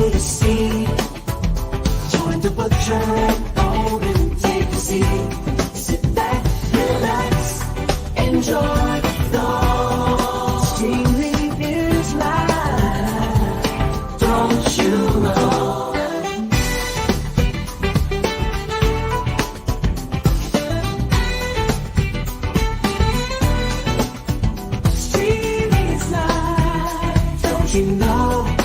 Odysee. Join the butcher and old and take a seat. Sit back, relax, enjoy the flow. Streaming is live, don't you know? Streaming is live, don't you know?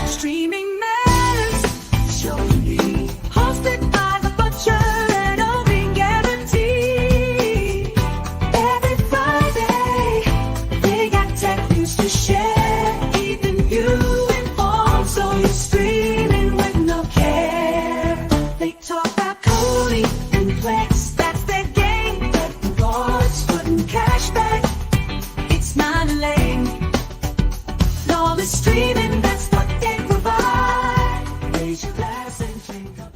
Streaming matters, show you need. Hosted by the butcher and open guarantee. Every Friday, they got tech news to share, keeping you informed, so you're streaming with no care. They talk about coding and flex, that's their game. But rewards, putting cash back, it's not lame. Flawless streaming, that's what they provide. Raise your glass and drink up.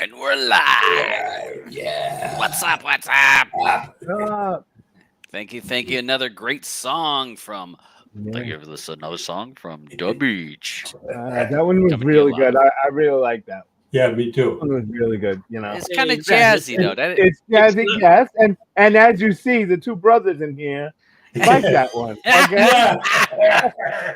And we're live. Yeah. What's up? What's up? Uh, Thank you. Thank you. Another great song from. Thank you for listening. Another song from The Beach. that one was Coming to really you live. good. I really like that. Yeah, me too. One was really good. You know, It's kind of jazzy though. That it's jazzy, yes, and as you see, the two brothers in here like that one. Okay?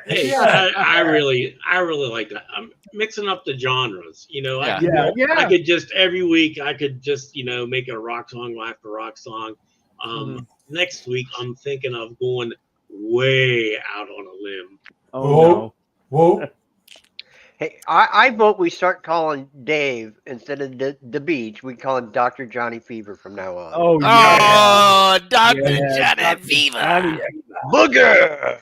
Hey, Yeah. I really like that. I'm mixing up the genres. You know, Yeah. I could just every week I could just make a rock song after rock song. Next week I'm thinking of going way out on a limb. Oh Whoa. Hey, I vote we start calling Dave instead of the beach. We call him Dr. Johnny Fever from now on. no! Oh yeah! Oh, Dr. Yeah, Johnny Dr. Fever. Johnny. Booger!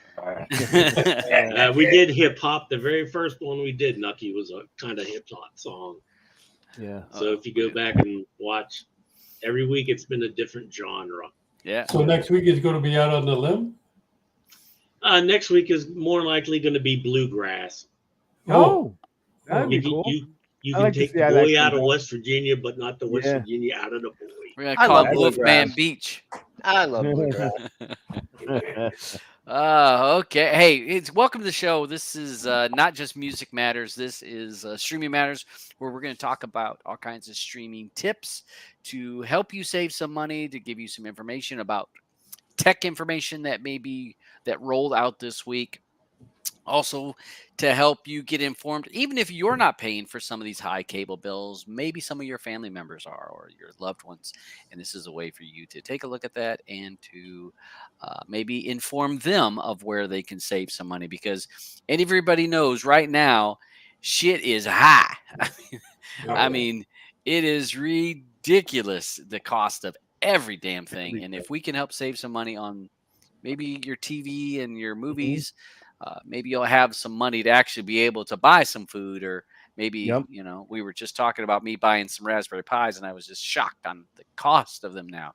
We did hip hop. The very first one we did, Nucky, was a kind of hip hop song. Yeah. So if you go back and watch, every week it's been a different genre. Yeah. So next week is going to be out on the limb? Next week is more likely going to be bluegrass. Oh, that'd You be cool. you I can like to take see the how that boy out of comes out. West Virginia, but not the West Yeah. Virginia out of the boy. We're gonna I call love it Wolfman bluegrass. Beach. I love bluegrass. Okay. Hey, it's welcome to the show. This is not just Music Matters. This is Streaming Matters, where we're going to talk about all kinds of streaming tips to help you save some money, to give you some information about tech information that that rolled out this week. Also, to help you get informed, even if you're not paying for some of these high cable bills, maybe some of your family members are or your loved ones. And this is a way for you to take a look at that and to maybe inform them of where they can save some money, because everybody knows right now shit is high. I mean, it is ridiculous, the cost of every damn thing. And if we can help save some money on maybe your TV and your movies, maybe you'll have some money to actually be able to buy some food, or maybe, we were just talking about me buying some Raspberry Pis, and I was just shocked on the cost of them now.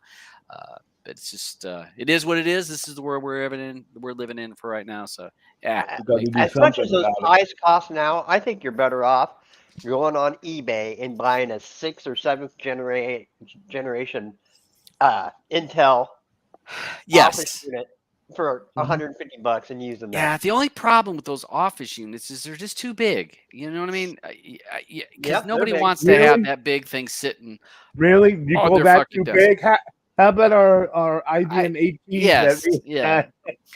But it's just, it is what it is. This is the world we're living in for right now. So, yeah. As much as those pies cost now, I think you're better off going on eBay and buying a 6th or 7th generation Intel Yes. office unit for $150 and use them. Yeah, the only problem with those office units is they're just too big. You know what I mean? Because nobody big. wants to have that big thing sitting. Really? You Oh, go they're back fucking too desperate. big? How about our IBM 18? Yes, yeah.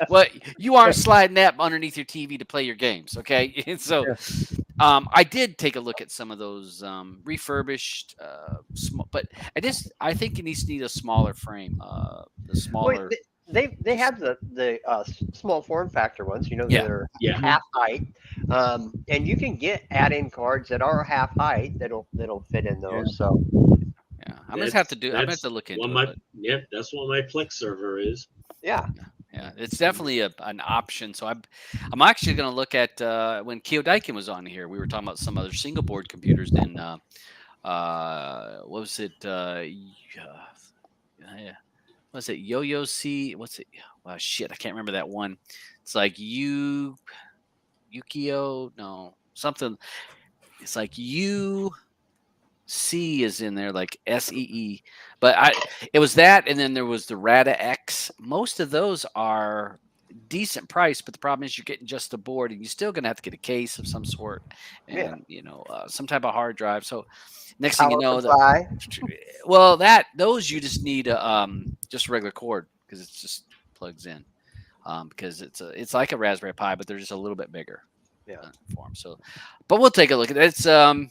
Well, you aren't sliding that underneath your TV to play your games, okay? And so, I did take a look at some of those refurbished, but I think it needs to need a smaller frame. The smaller. they have the small form factor ones, you know, Yeah. that are Yeah. half height, and you can get add-in cards that are half height that'll fit in those. So Yeah, I'm gonna have to do. I'm gonna have to look into one it. my But yep, that's what my Plex server is. yeah, yeah, it's definitely an option. So I'm actually gonna look at when Kyodaikin was on here. We were talking about some other single board computers in what was it? Yeah, what's it? Yo-Yo C. What's it? Well, shit, I can't remember that one. It's like Yukio. No, something. It's like C is in there, like SEE. But it was that, and then there was the Rada X. Most of those are decent price, but the problem is you're getting just a board, and you're still gonna have to get a case of some sort, Yeah. and some type of hard drive. So next thing you power know, supply. well, those you just need a just a regular cord because it just plugs in. Because it's like a Raspberry Pi, but they're just a little bit bigger. Yeah. For them. So, but we'll take a look at it.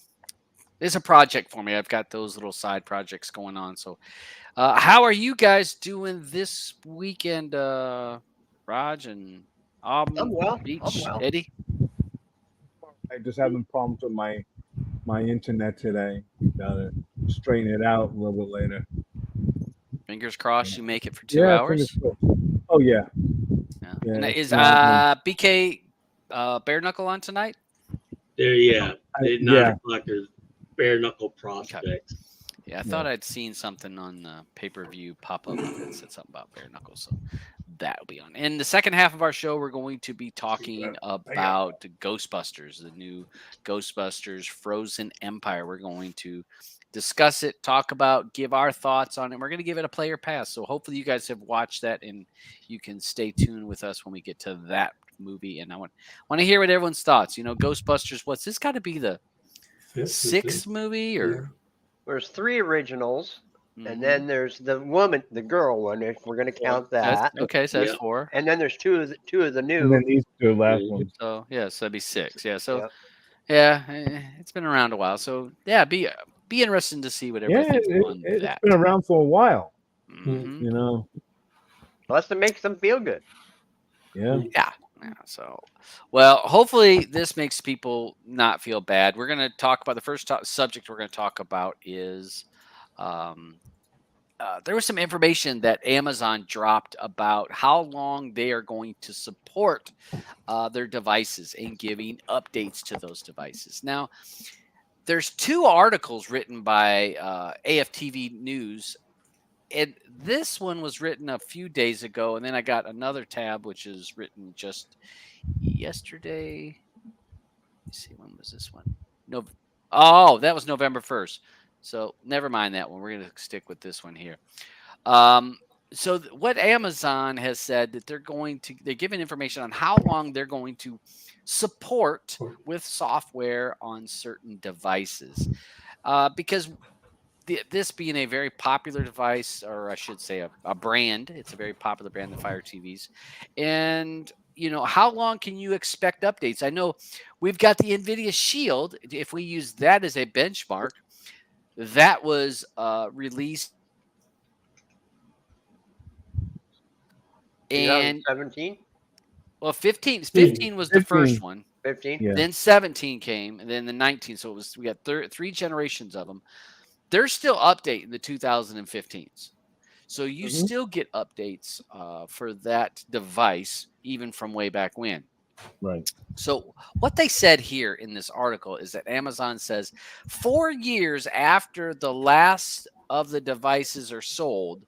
It's a project for me. I've got those little side projects going on. So, how are you guys doing this weekend, Raj and I'm well. Beach, I'm well. Eddie? I just having problems with my internet today. Gotta straighten it out a little bit later. Fingers crossed you make it for 2 Yeah, hours. fingers crossed. Oh yeah. Yeah. Yeah, And it's is not- BK Bare Knuckle on tonight? There, yeah. At 9 yeah. o'clock, there's bare knuckle prospects. Yeah, I thought I'd seen something on the pay-per-view pop up that said something about bare knuckles, so that'll be on. In the second half of our show, we're going to be talking about Ghostbusters, the new Ghostbusters Frozen Empire. We're going to discuss it, talk about, give our thoughts on it. We're going to give it a player pass, so hopefully you guys have watched that and you can stay tuned with us when we get to that movie. And I want to hear what everyone's thoughts. Ghostbusters. What's this got to be the sixth movie or? There's 3 originals, Mhm. and then there's the girl one, if we're going to count that. Okay, so that's Yeah. 4. And then there's two of the And new. then these two last Mhm. ones. So yeah, so that'd be 6. Yeah, so Yep. it's been around a while. So yeah, be interesting to see what Yeah, everybody thinks on it's that. been around for a while. Mhm. You know. Plus, it makes them feel good. Yeah. Yeah. So, well, hopefully this makes people not feel bad. We're going to talk about the first subject we're going to talk about is there was some information that Amazon dropped about how long they are going to support their devices and giving updates to those devices. Now, there's 2 articles written by AFTV News. And this one was written a few days ago, and then I got another tab which is written just yesterday. Let's see, when was this one? No, that was November 1st. So never mind that one. We're going to stick with this one here. So what Amazon has said that they're giving information on how long they're going to support with software on certain devices, because this being a very popular device, or I should say a brand, it's a very popular brand, the Fire TVs. And, how long can you expect updates? I know we've got the NVIDIA Shield. If we use that as a benchmark, that was released. And 17? well, 15 was the first one. 15? Yeah. Then 17 came, and then the 19. So we got 3 generations of them. They're still updating the 2015s. So you still get updates for that device, even from way back when. Right. So what they said here in this article is that Amazon says 4 years after the last of the devices are sold,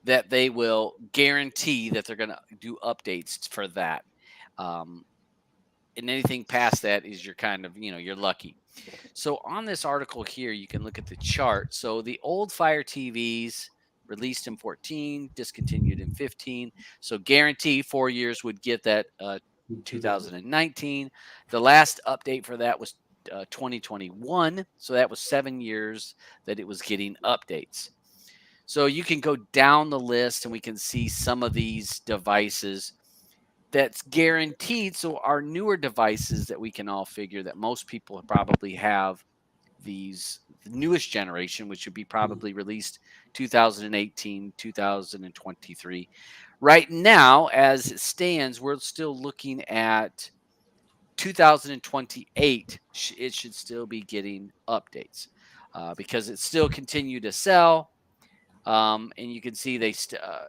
that they will guarantee that they're going to do updates for that. And anything past that is you're kind of, you're lucky. So on this article here, you can look at the chart. So the old Fire TVs released in 14, discontinued in 15. So guarantee 4 years would get that 2019. The last update for that was 2021. So that was 7 years that it was getting updates. So you can go down the list and we can see some of these devices that's guaranteed. So our newer devices that we can all figure that most people probably have the newest generation, which would be probably released 2018, 2023. right now, as it stands, we're still looking at 2028. It should still be getting updates because it still continue to sell. And you can see they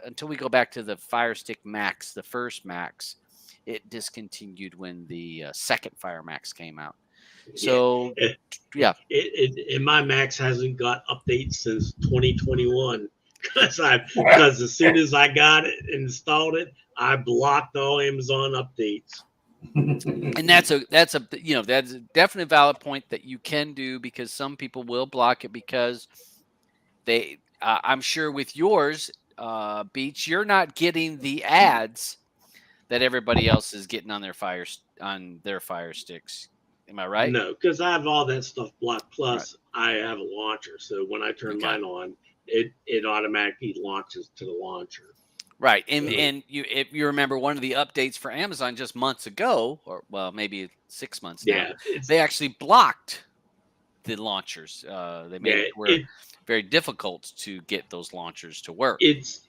until we go back to the Fire Stick Max, the first Max, it discontinued when the second Fire Max came out. So and my Max hasn't got updates since 2021 because as soon as I got it installed it, I blocked all Amazon updates. And that's a that's a definite valid point that you can do, because some people will block it because they I'm sure with yours, Beach, you're not getting the ads that everybody else is getting on their fire sticks. Am I right? No, because I have all that stuff blocked. Plus, I have a launcher, so when I turn mine on, it automatically launches to the launcher. Right, and if you remember one of the updates for Amazon just months ago, or well, maybe 6 months now, they actually blocked the launchers. They made it very difficult to get those launchers to work. It's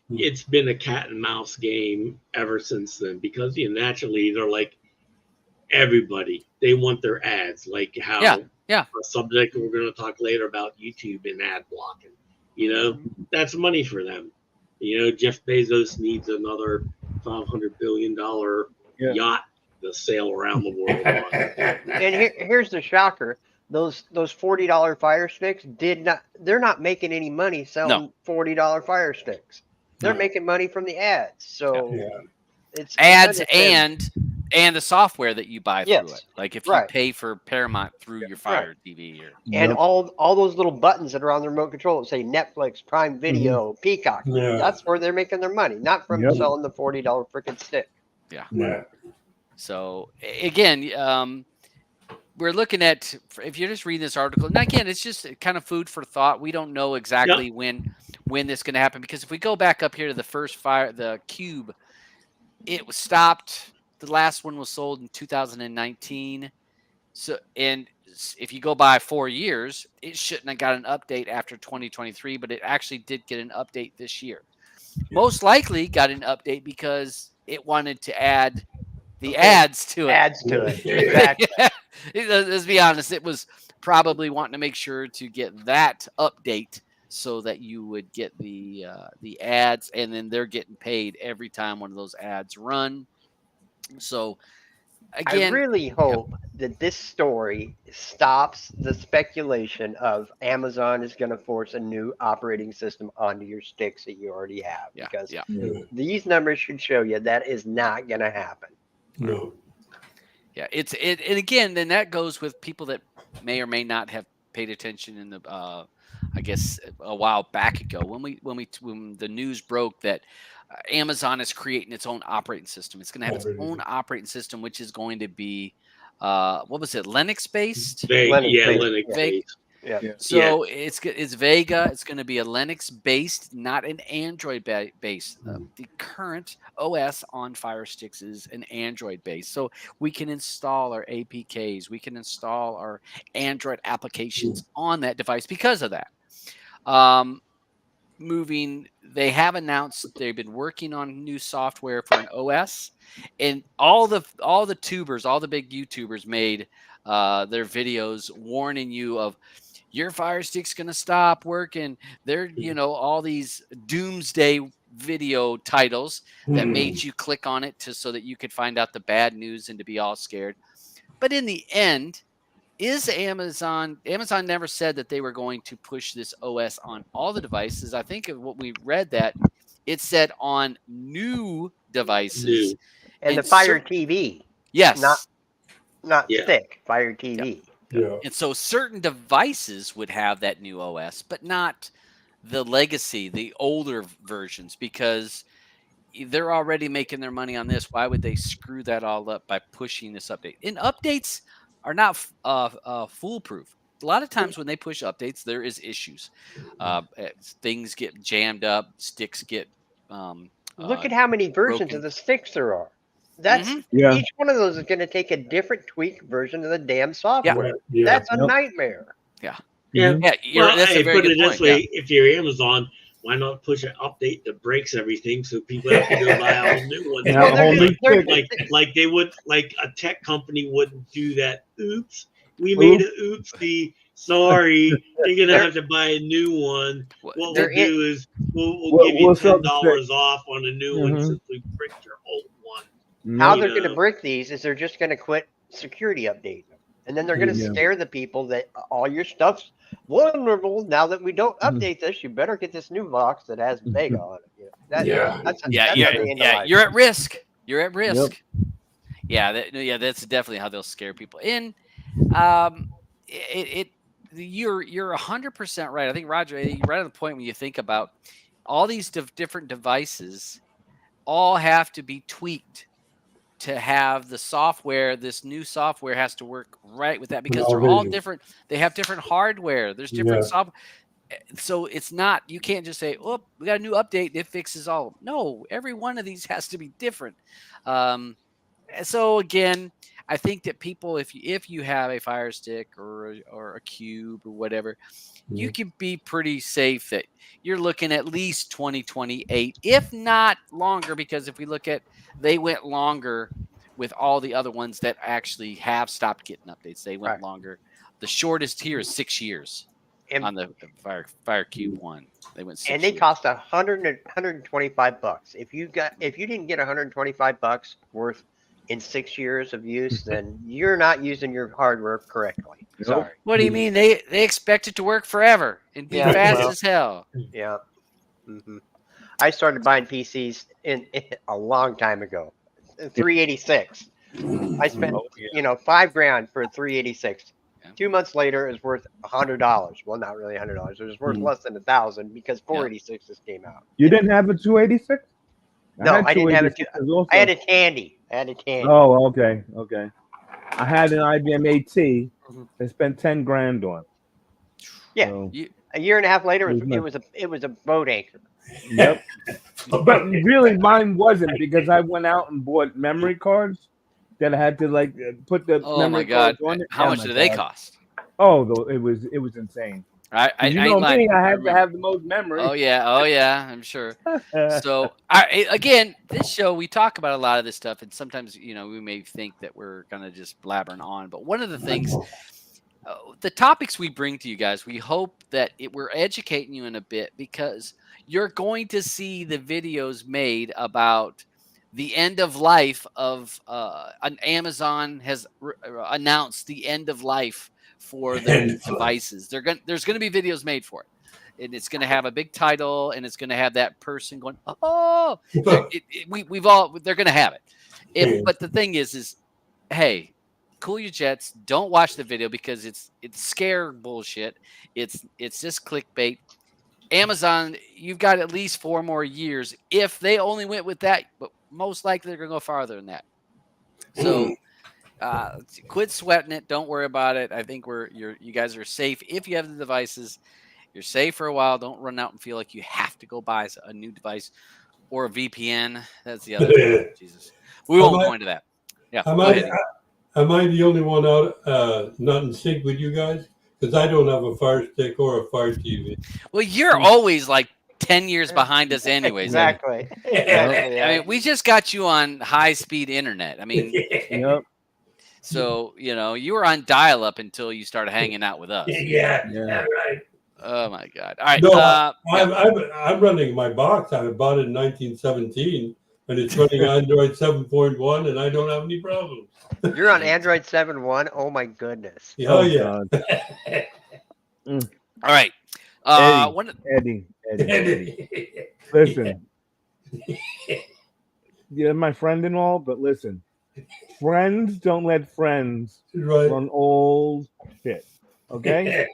been a cat and mouse game ever since then, because naturally they're like everybody. They want their ads, like how a subject we're going to talk later about YouTube and ad blocking. That's money for them. Jeff Bezos needs another $500 billion yacht to sail around the world on. And here's the shocker. Those $40 Fire Sticks they're not making any money selling $40 Fire Sticks. They're making money from the ads. So it's ads and the software that you buy through it. Like if you pay for Paramount through your Fire TV and all those little buttons that are on the remote control that say Netflix, Prime Video, Peacock. That's where they're making their money, not from selling the $40 freaking stick. Yeah. So again, we're looking at, if you're just reading this article, and again, it's just kind of food for thought. We don't know exactly when this is going to happen, because if we go back up here to the first the Cube, it was stopped. The last one was sold in 2019. So, and if you go by 4 years, it shouldn't have got an update after 2023, but it actually did get an update this year. Most likely got an update because it wanted to add the ads to it. Exactly. Let's be honest. It was probably wanting to make sure to get that update so that you would get the ads, and then they're getting paid every time one of those ads run. So again, I really hope that this story stops the speculation of Amazon is going to force a new operating system onto your sticks that you already have. Because these numbers should show you that is not going to happen. No. Yeah, and again, then that goes with people that may or may not have paid attention in the I guess a while back ago when the news broke that Amazon is creating its own operating system. It's going to have its own operating system, which is going to be what was it, Linux based? Linux based. So it's Vega. It's going to be a Linux based, not an Android based. The current OS on Fire Sticks is an Android based, so we can install our APKs, we can install our Android applications on that device because of that. They have announced they've been working on new software for an OS, and all the tubers, all the big YouTubers made their videos warning you of your Fire Stick's going to stop working. They're, all these doomsday video titles that made you click on it so that you could find out the bad news and to be all scared. But in the end, Amazon never said that they were going to push this OS on all the devices. I think of what we read, that it said on new devices. And the Fire TV. Yes. Not stick, Fire TV. Yeah. And so certain devices would have that new OS, but not the legacy, the older versions, because they're already making their money on this. Why would they screw that all up by pushing this update? And updates are not foolproof. A lot of times when they push updates, there is issues. Things get jammed up, sticks get look at how many versions broken. of the sticks there are. That's each one of those is going to take a different tweaked version of the damn software. That's a nightmare. That's a very put good it this point. way: if you're Amazon, why not push an update that breaks everything so people have to go buy all new ones? Yeah, like they would, like a tech company wouldn't do that. Oops, we made an oopsie. Sorry, you're gonna have to buy a new one. What we'll do is we'll give you $10 off on a new one since we bricked your old one. How they're going to brick these is they're just going to quit security update them, and then they're going to scare the people that all your stuff's vulnerable. Now that we don't update this, you better get this new box that has Vega on it. That's you're at risk. You're at risk. Yep. That's definitely how they'll scare people. And you're 100% right. I think, Roger, you're right on the point when you think about all these different devices all have to be tweaked to have the software. This new software has to work right with that because they're all different. They have different hardware. There's different software. So it's not, you can't just say, oh, we got a new update. It fixes all. No, every one of these has to be different. So again, I think that people, if you have a Fire Stick or a Cube or whatever, you can be pretty safe that you're looking at least 2028, if not longer, because if we look at, they went longer with all the other ones that actually have stopped getting updates. They went longer. The shortest here is 6 years on the Fire Cube 1. They went 6 years. And they cost $125. If you didn't get $125 worth in 6 years of use, then you're not using your hardware correctly. Sorry. What do you mean? They expect it to work forever and be fast as hell. Yeah. I started buying PCs in a long time ago. 386. I spent $5,000 for a 386. 2 months later, it was worth $100. Well, not really $100. It was worth less than $1,000 because 486s came out. You didn't have a 286? No, I didn't have it. I had a Tandy. Oh, okay. I had an IBM AT. I spent $10,000 on. Yeah, so, a year and a half later, it was a boat anchor. Yep. But really, mine wasn't because I went out and bought memory cards that I had to put the memory cards on it. How much do they cost? Oh, it was insane. I had to have the most memory. Oh yeah, I'm sure. So again, this show we talk about a lot of this stuff, and sometimes we may think that we're gonna just blabbering on, but one of the things, the topics we bring to you guys, we hope that we're educating you in a bit because you're going to see the videos made about the end of life of Amazon has announced the end of life for the devices. There's going to be videos made for it, and it's going to have a big title, and it's going to have that person going, "Oh!" They're going to have it. But the thing is, hey, cool your jets. Don't watch the video because it's scare bullshit. It's just clickbait. Amazon, you've got at least 4 more years if they only went with that, but most likely they're going to go farther than that. So. Quit sweating it. Don't worry about it. I think you guys are safe if you have the devices. You're safe for a while. Don't run out and feel like you have to go buy a new device or a VPN. That's the other thing. Jesus, we won't go into that. Yeah. Am I the only one out not in sync with you guys? Because I don't have a Fire Stick or a Fire TV. Well, you're always like 10 years behind us anyways. Exactly. I mean, we just got you on high-speed internet. I mean, so, you were on dial-up until you started hanging out with us. Yeah, right. Oh, my God. All right. No, I'm running my box. I bought it in 1917, and it's running Android 7.1, and I don't have any problems. You're on Android 7.1? Oh, my goodness. Oh, yeah. All right. Eddie. Listen. You're my friend and all, but listen. Friends don't let friends run old shit. Okay?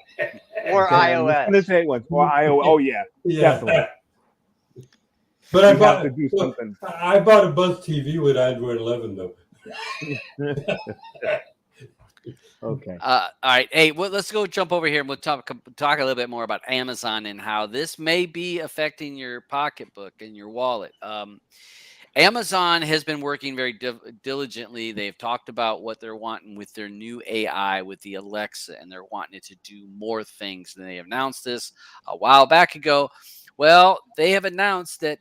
Or iOS. I'm gonna say it once. Or iOS. Oh yeah. Definitely. But I bought a Buzz TV with Android 11 though. Okay. All right. Hey, let's go jump over here and we'll talk a little bit more about Amazon and how this may be affecting your pocketbook and your wallet. Amazon has been working very diligently. They've talked about what they're wanting with their new AI, with the Alexa, and they're wanting it to do more things. And they announced this a while back ago. Well, they have announced that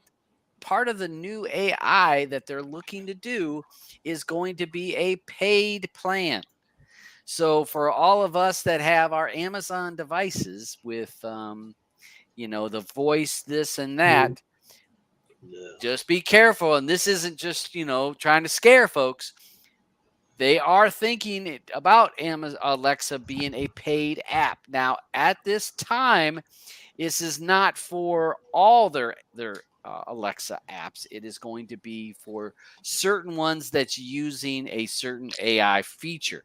part of the new AI that they're looking to do is going to be a paid plan. So for all of us that have our Amazon devices with, the voice, this and that, just be careful. And this isn't just, trying to scare folks. They are thinking about Alexa being a paid app. Now, at this time, this is not for all their Alexa apps. It is going to be for certain ones that's using a certain AI feature.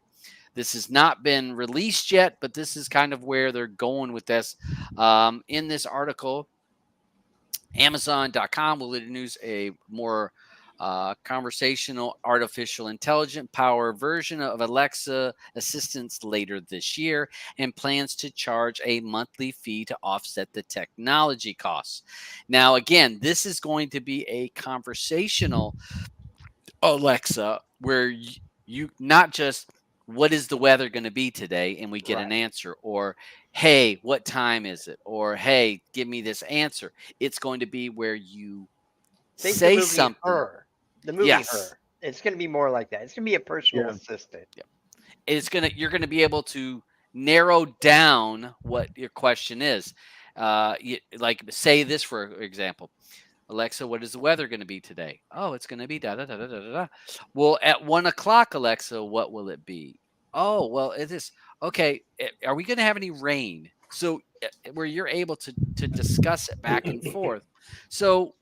This has not been released yet, but this is kind of where they're going with this. In this article, Amazon.com will introduce a more conversational artificial intelligence power version of Alexa assistants later this year, and plans to charge a monthly fee to offset the technology costs. Now, again, this is going to be a conversational Alexa where you not just what is the weather going to be today, and we get an answer, or hey, what time is it, or hey, give me this answer. It's going to be where you say something. The movie Her. It's going to be more like that. It's going to be a personal assistant. You're going to be able to narrow down what your question is. Like say this, for example. Alexa, what is the weather going to be today? Oh, it's going to be da da da da da da. Well, at 1 o'clock, Alexa, what will it be? Oh, well, it is. Okay, are we going to have any rain? So where you're able to discuss it back and forth. So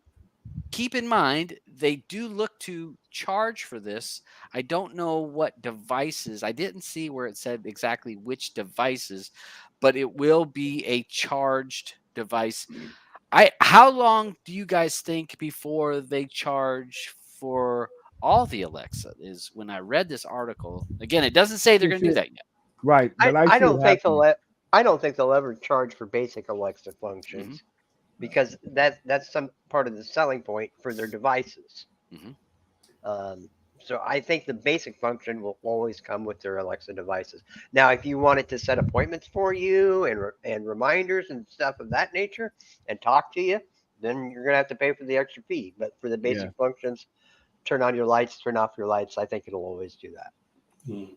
keep in mind, they do look to charge for this. I don't know what devices. I didn't see where it said exactly which devices, but it will be a charged device. How long do you guys think before they charge for all the Alexa? Is when I read this article. Again, it doesn't say they're going to do that yet. Right, but I don't think they'll ever charge for basic Alexa functions, because that's some part of the selling point for their devices. So I think the basic function will always come with their Alexa devices. Now, if you wanted to set appointments for you and reminders and stuff of that nature and talk to you, then you're going to have to pay for the extra fee. But for the basic functions, turn on your lights, turn off your lights, I think it'll always do that.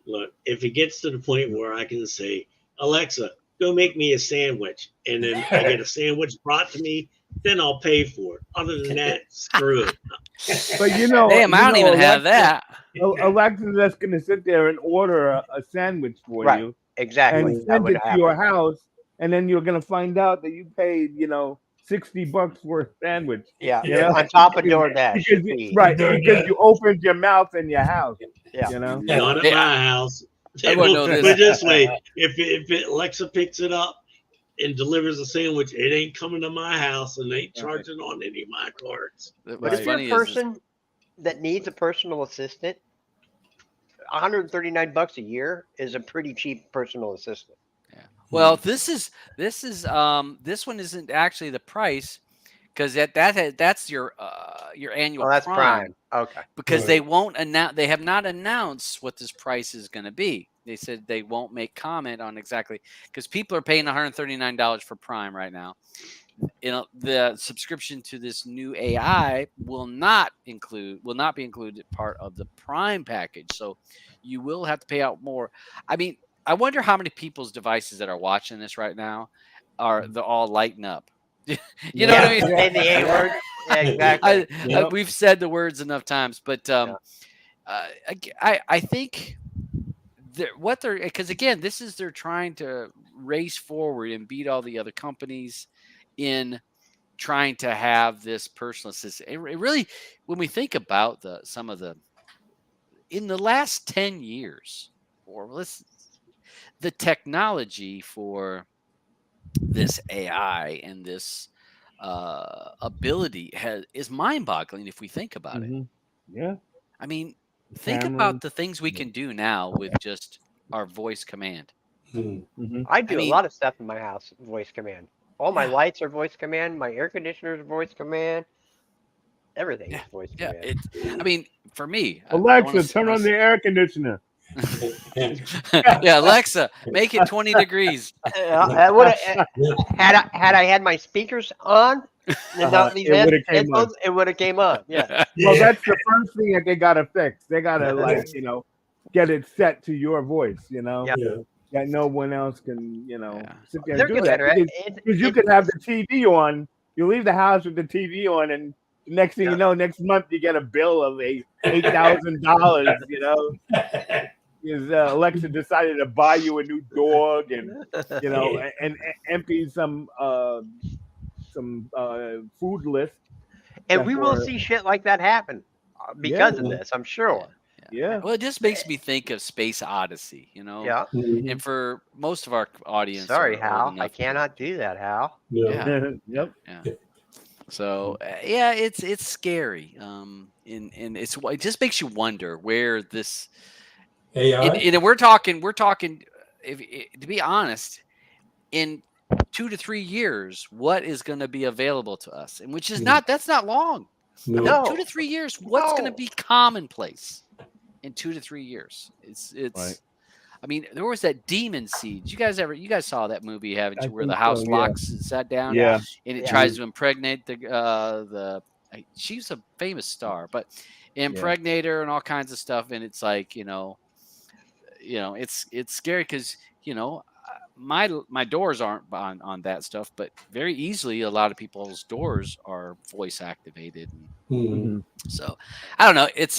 Look, if it gets to the point where I can say, Alexa, go make me a sandwich, and then I get a sandwich brought to me, then I'll pay for it. Other than that, screw it. But damn, I don't even have that. Alexa's just going to sit there and order a sandwich for you. Exactly. And send it to your house, and then you're going to find out that you paid, $60 for a sandwich. On top of DoorDash. Because you opened your mouth in your house. Not at my house. Put it this way, if Alexa picks it up and delivers a sandwich, it ain't coming to my house and ain't charging on any of my cards. But if you're a person that needs a personal assistant, $139 a year is a pretty cheap personal assistant. Well, this one isn't actually the price, because that's your annual. Oh, that's Prime. Okay. Because they won't announce. They have not announced what this price is going to be. They said they won't make comment on exactly, because people are paying $139 for Prime right now. The subscription to this new AI will not be included part of the Prime package. So you will have to pay out more. I mean, I wonder how many people's devices that are watching this right now they're all lighting up. You know what I mean? And the A word. Yeah, exactly. We've said the words enough times, but I think because again, they're trying to race forward and beat all the other companies in trying to have this personal assistant. It really, when we think about in the last 10 years, the technology for this AI and this ability is mind-boggling if we think about it. Yeah. I mean, think about the things we can do now with just our voice command. I do a lot of stuff in my house, voice command. All my lights are voice command. My air conditioner is voice command. Everything is voice command. I mean, for me, Alexa, turn on the air conditioner. Alexa, make it 20 degrees. Had I had my speakers on, Not these it would have came on. headphones, it would have came on. Yeah. Well, that's the first thing that they gotta fix. They gotta get it set to your voice. Yeah. That no one else can sit there They're and do getting that better. because you could have the TV on. You leave the house with the TV on, and next thing you know, next month you get a bill of $8,000. Because Alexa decided to buy you a new dog, and and empty some food list. And we will see shit like that happen because of this, I'm sure. Yeah. Well, it just makes me think of Space Odyssey, Yeah. And for most of our audience, Sorry, Hal, I cannot do that, Hal. Yeah. Yep. Yeah. So it's scary. And it just makes you wonder where this AI. And we're talking. To be honest, in 2 to 3 years, what is going to be available to us, and which is that's not long. No. 2 to 3 years. What's going to be commonplace in 2 to 3 years? It's. Right. I mean, there was that Demon Siege. You guys saw that movie, haven't you? Where the think house so, locks and sat down, Yeah. and it tries to impregnate the. She's a famous star, but impregnate her and all kinds of stuff, and it's like it's scary because my doors aren't on that stuff, but very easily a lot of people's doors are voice activated. So I don't know. It's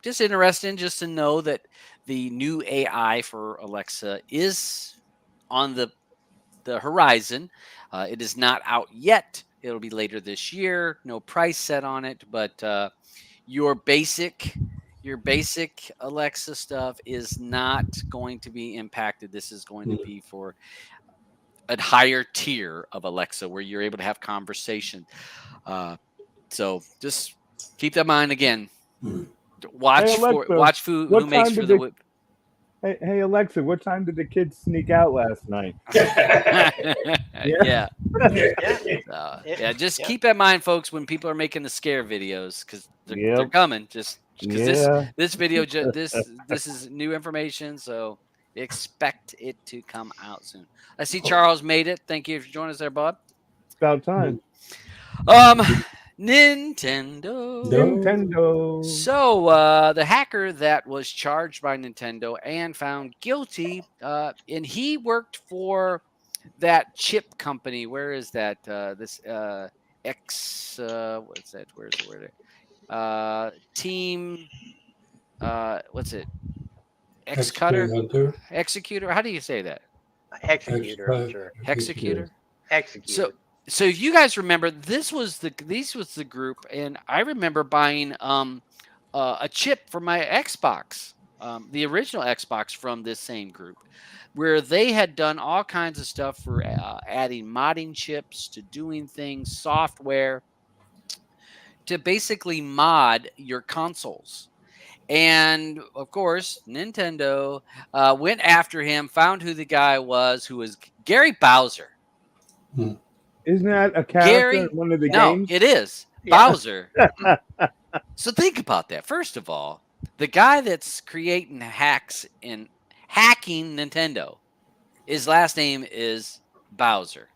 just interesting just to know that the new AI for Alexa is on the horizon. It is not out yet. It'll be later this year. No price set on it, but your basic Alexa stuff is not going to be impacted. This is going to be for a higher tier of Alexa where you're able to have conversation. So just keep that in mind again. Watch who makes for the whip. Hey Alexa, what time did the kids sneak out last night? Yeah. Just keep that in mind, folks, when people are making the scare videos, because they're coming. Just because this video, this is new information, so expect it to come out soon. I see Charles made it. Thank you for joining us there, bud. It's about time. Nintendo. So the hacker that was charged by Nintendo and found guilty, and he worked for that chip company. Where is that? What's that? Where's it? Team. What's it? Executor. How do you say that? Executor. I'm sure. Executor. Executor. So if you guys remember, this was the group, and I remember buying a chip for my Xbox, the original Xbox from this same group, where they had done all kinds of stuff for adding modding chips to doing things, software to basically mod your consoles. And of course, Nintendo went after him, found who the guy was, who was Gary Bowser. Isn't that a character in one of the games? No, it is. Bowser. So think about that. First of all, the guy that's creating hacks and hacking Nintendo, his last name is Bowser.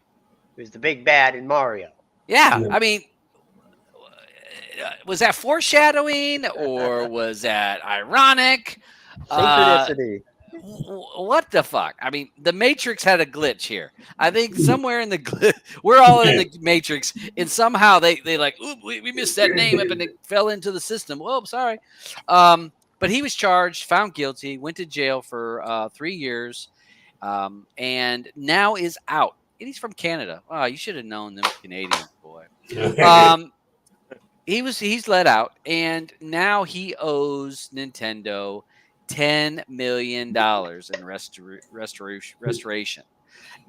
Who's the big bad in Mario. Yeah. I mean, was that foreshadowing or was that ironic? Synchronicity. What the fuck? I mean, the Matrix had a glitch here. I think somewhere in the glitch, we're all in the Matrix, and somehow they like, ooh, we missed that name up and it fell into the system. Whoa, sorry. But he was charged, found guilty, went to jail for 3 years, and now is out. And he's from Canada. Oh, you should have known them Canadians, boy. He's let out, and now he owes Nintendo $10 million in restoration,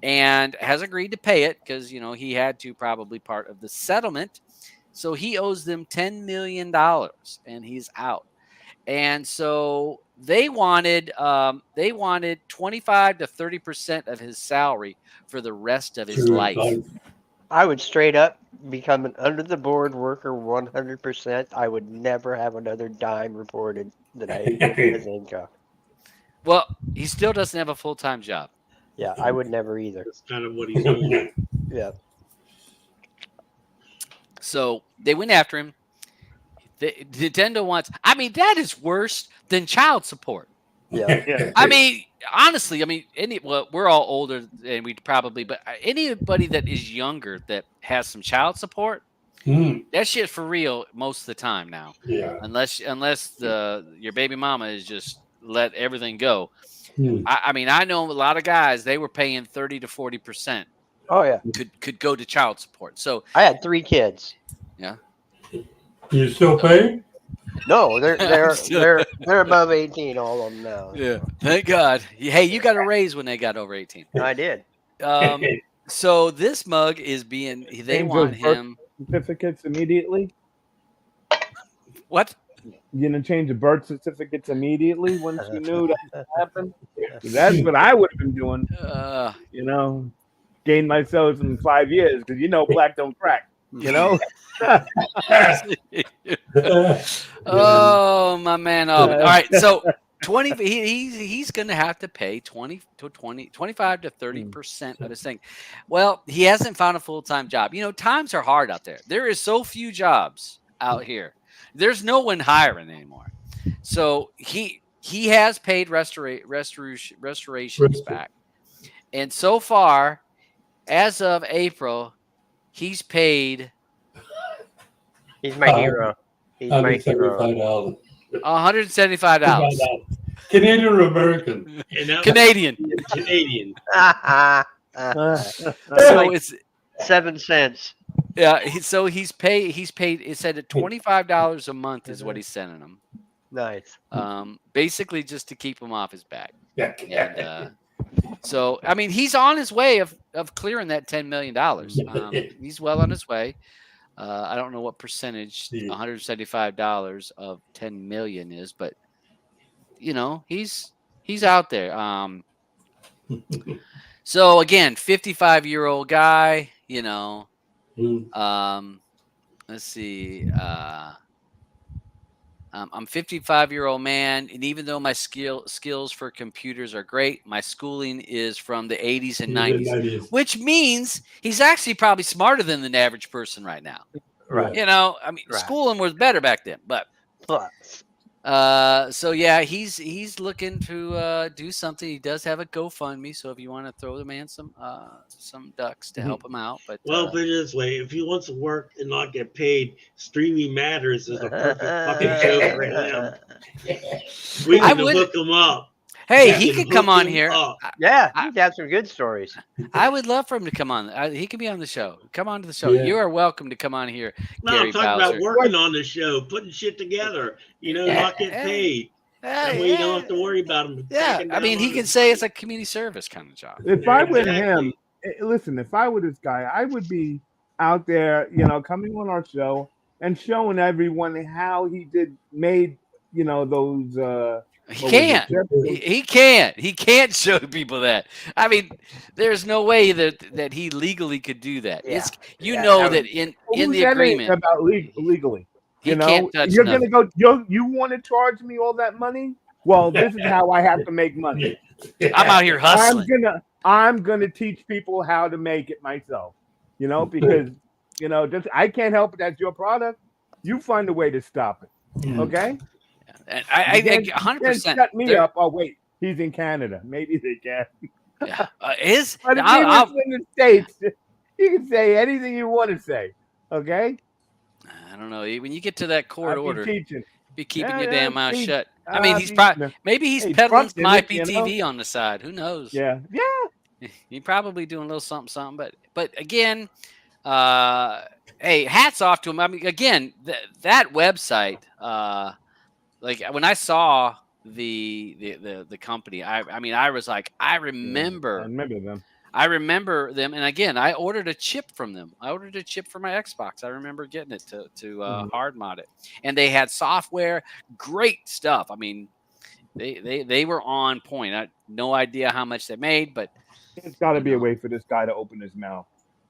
and has agreed to pay it because he had to, probably part of the settlement. So he owes them $10 million, and he's out. And so they wanted 25 to 30% of his salary for the rest of his life. I would straight up become an under the board worker 100%. I would never have another dime reported that I as income. Well, he still doesn't have a full-time job. Yeah, I would never either. That's kind of what he's doing. Yeah. So they went after him. Nintendo wants. I mean, that is worse than child support. Yeah. I mean, honestly, I mean, we're all older, and we probably, but anybody that is younger that has some child support, that shit for real most of the time now. Yeah. Unless your baby mama is just let everything go. I mean, I know a lot of guys, they were paying 30 to 40%. Oh yeah. Could go to child support. So I had 3 kids. yeah. You still pay? No, they're above 18, all of them now. Yeah. Thank God. Hey, you got a raise when they got over 18. I did. So this mug is being. They want him certificates immediately. What? You gonna change the birth certificates immediately once you knew that happened? That's what I would have been doing. You know, gain myself in 5 years because black don't crack. You know. Oh my man! All right, so 20. He's going to have to pay 25 to 30% of his thing. Well, he hasn't found a full-time job. Times are hard out there. There is so few jobs out here. There's no one hiring anymore. So he has paid restorations back, and so far, as of April, he's paid. He's my hero. He's my hero. $175. Canadian or American? Canadian. Canadian. So it's 7 cents. Yeah. So he's paid. It said at $25 a month is what he's sending him. Nice. Basically just to keep him off his back. Yeah. And, so I mean, he's on his way of clearing that $10 million. He's well on his way. I don't know what percentage $175 of 10 million is, but he's out there. So again, 55-year-old guy, let's see. I'm 55-year-old man, and even though my skills for computers are great, my schooling is from the 80s and 90s, which means he's actually probably smarter than the average person right now. Right. I mean, schooling was better back then, but so yeah, he's looking to do something. He does have a GoFundMe, so if you want to throw the man some ducks to help him out. But put it this way: if he wants to work and not get paid, Streaming Matters is a perfect fucking show for him. We can hook him up. Hey, he could come on here. Yeah, he'd have some good stories. I would love for him to come on. He could be on the show. Come on to the show. Yeah. You are welcome to come on here. No, Gary I'm talking Bowser. about working on the show, putting shit together. Not getting paid. That way you don't have to worry about him. Yeah, I mean, he can say it's a community service kind of job. If I were him, listen, if I were this guy, I would be out there, coming on our show and showing everyone how he made those. He can't. He can't. He can't show people that. I mean, there's no way that he legally could do that. Yeah. That in the agreement about legally. Can't touch you're nothing. gonna go. You want to charge me all that money? Well, this is how I have to make money. I'm out here hustling. I'm gonna teach people how to make it myself. Because I can't help it. That's your product. You find a way to stop it. Okay. And I think 100%. Shut me up. Oh wait, he's in Canada. Maybe they can. Yeah. But if he was in the States, you can say anything you want to say. Okay. I don't know. When you get to that court order, be keeping your damn mouth shut. I mean, he's peddling my PTV on the side. Who knows? Yeah. He's probably doing a little something. But again, hey, hats off to him. I mean, again, that website. Like when I saw the company, I mean, I was like, I remember them. I remember them, and again, I ordered a chip from them. I ordered a chip for my Xbox. I remember getting it to hard mod it, and they had software, great stuff. I mean, they were on point. I had no idea how much they made, but it's got to be a way for this guy to open his mouth.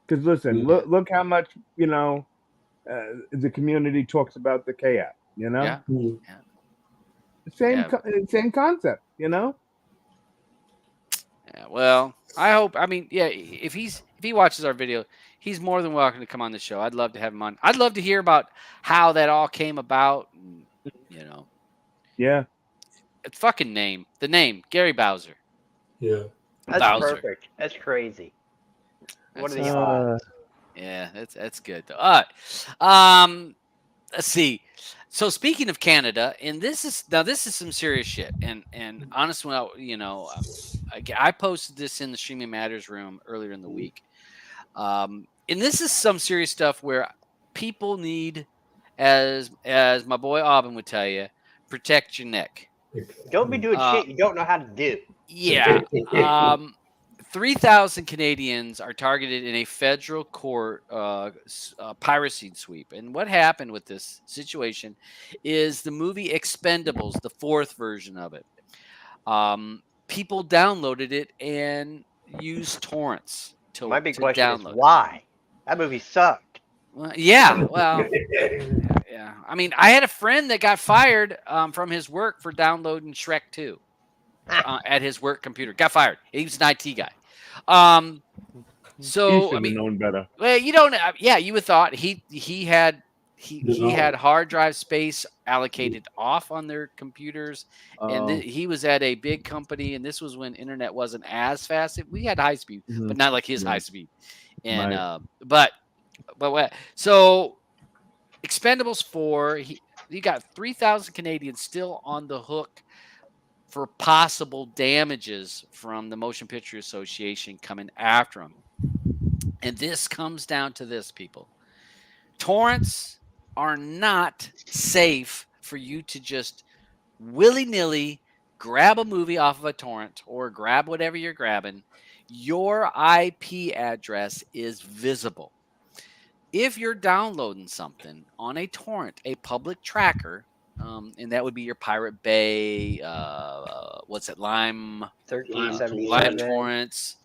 Because listen, look how much the community talks about the K-app. Yeah. Same concept, Yeah, Yeah. Well, I hope. I mean, yeah. If he watches our video, he's more than welcome to come on the show. I'd love to have him on. I'd love to hear about how that all came about. And, Yeah. it's fucking name. The name Gary Bowser. Yeah. That's Bowser. perfect. That's crazy. What are That's- the odds? Yeah, that's good. All right. Let's see. So speaking of Canada, and this is some serious shit. And honestly, I posted this in the Streaming Matters room earlier in the week. And this is some serious stuff where people need, as my boy Aubin would tell you, protect your neck. Don't be doing shit you don't know how to do. Yeah. 3,000 Canadians are targeted in a federal court piracy sweep. And what happened with this situation is the movie Expendables, the fourth version of it. People downloaded it and used torrents to My big question is download it. why? That movie sucked. Well, yeah. I mean, I had a friend that got fired from his work for downloading Shrek 2 at his work computer. Got fired. He was an IT guy. So I mean, known better. Well, you don't. Yeah, you would thought he had hard drive space allocated off on their computers, and he was at a big company, and this was when internet wasn't as fast. We had high speed, but not like his high speed. And but so Expendables 4, you got 3,000 Canadians still on the hook for possible damages from the Motion Picture Association coming after them. And this comes down to this, people. Torrents are not safe for you to just willy-nilly grab a movie off of a torrent or grab whatever you're grabbing. Your IP address is visible. If you're downloading something on a torrent, a public tracker, and that would be your Pirate Bay, Lime 1377. Lime torrents,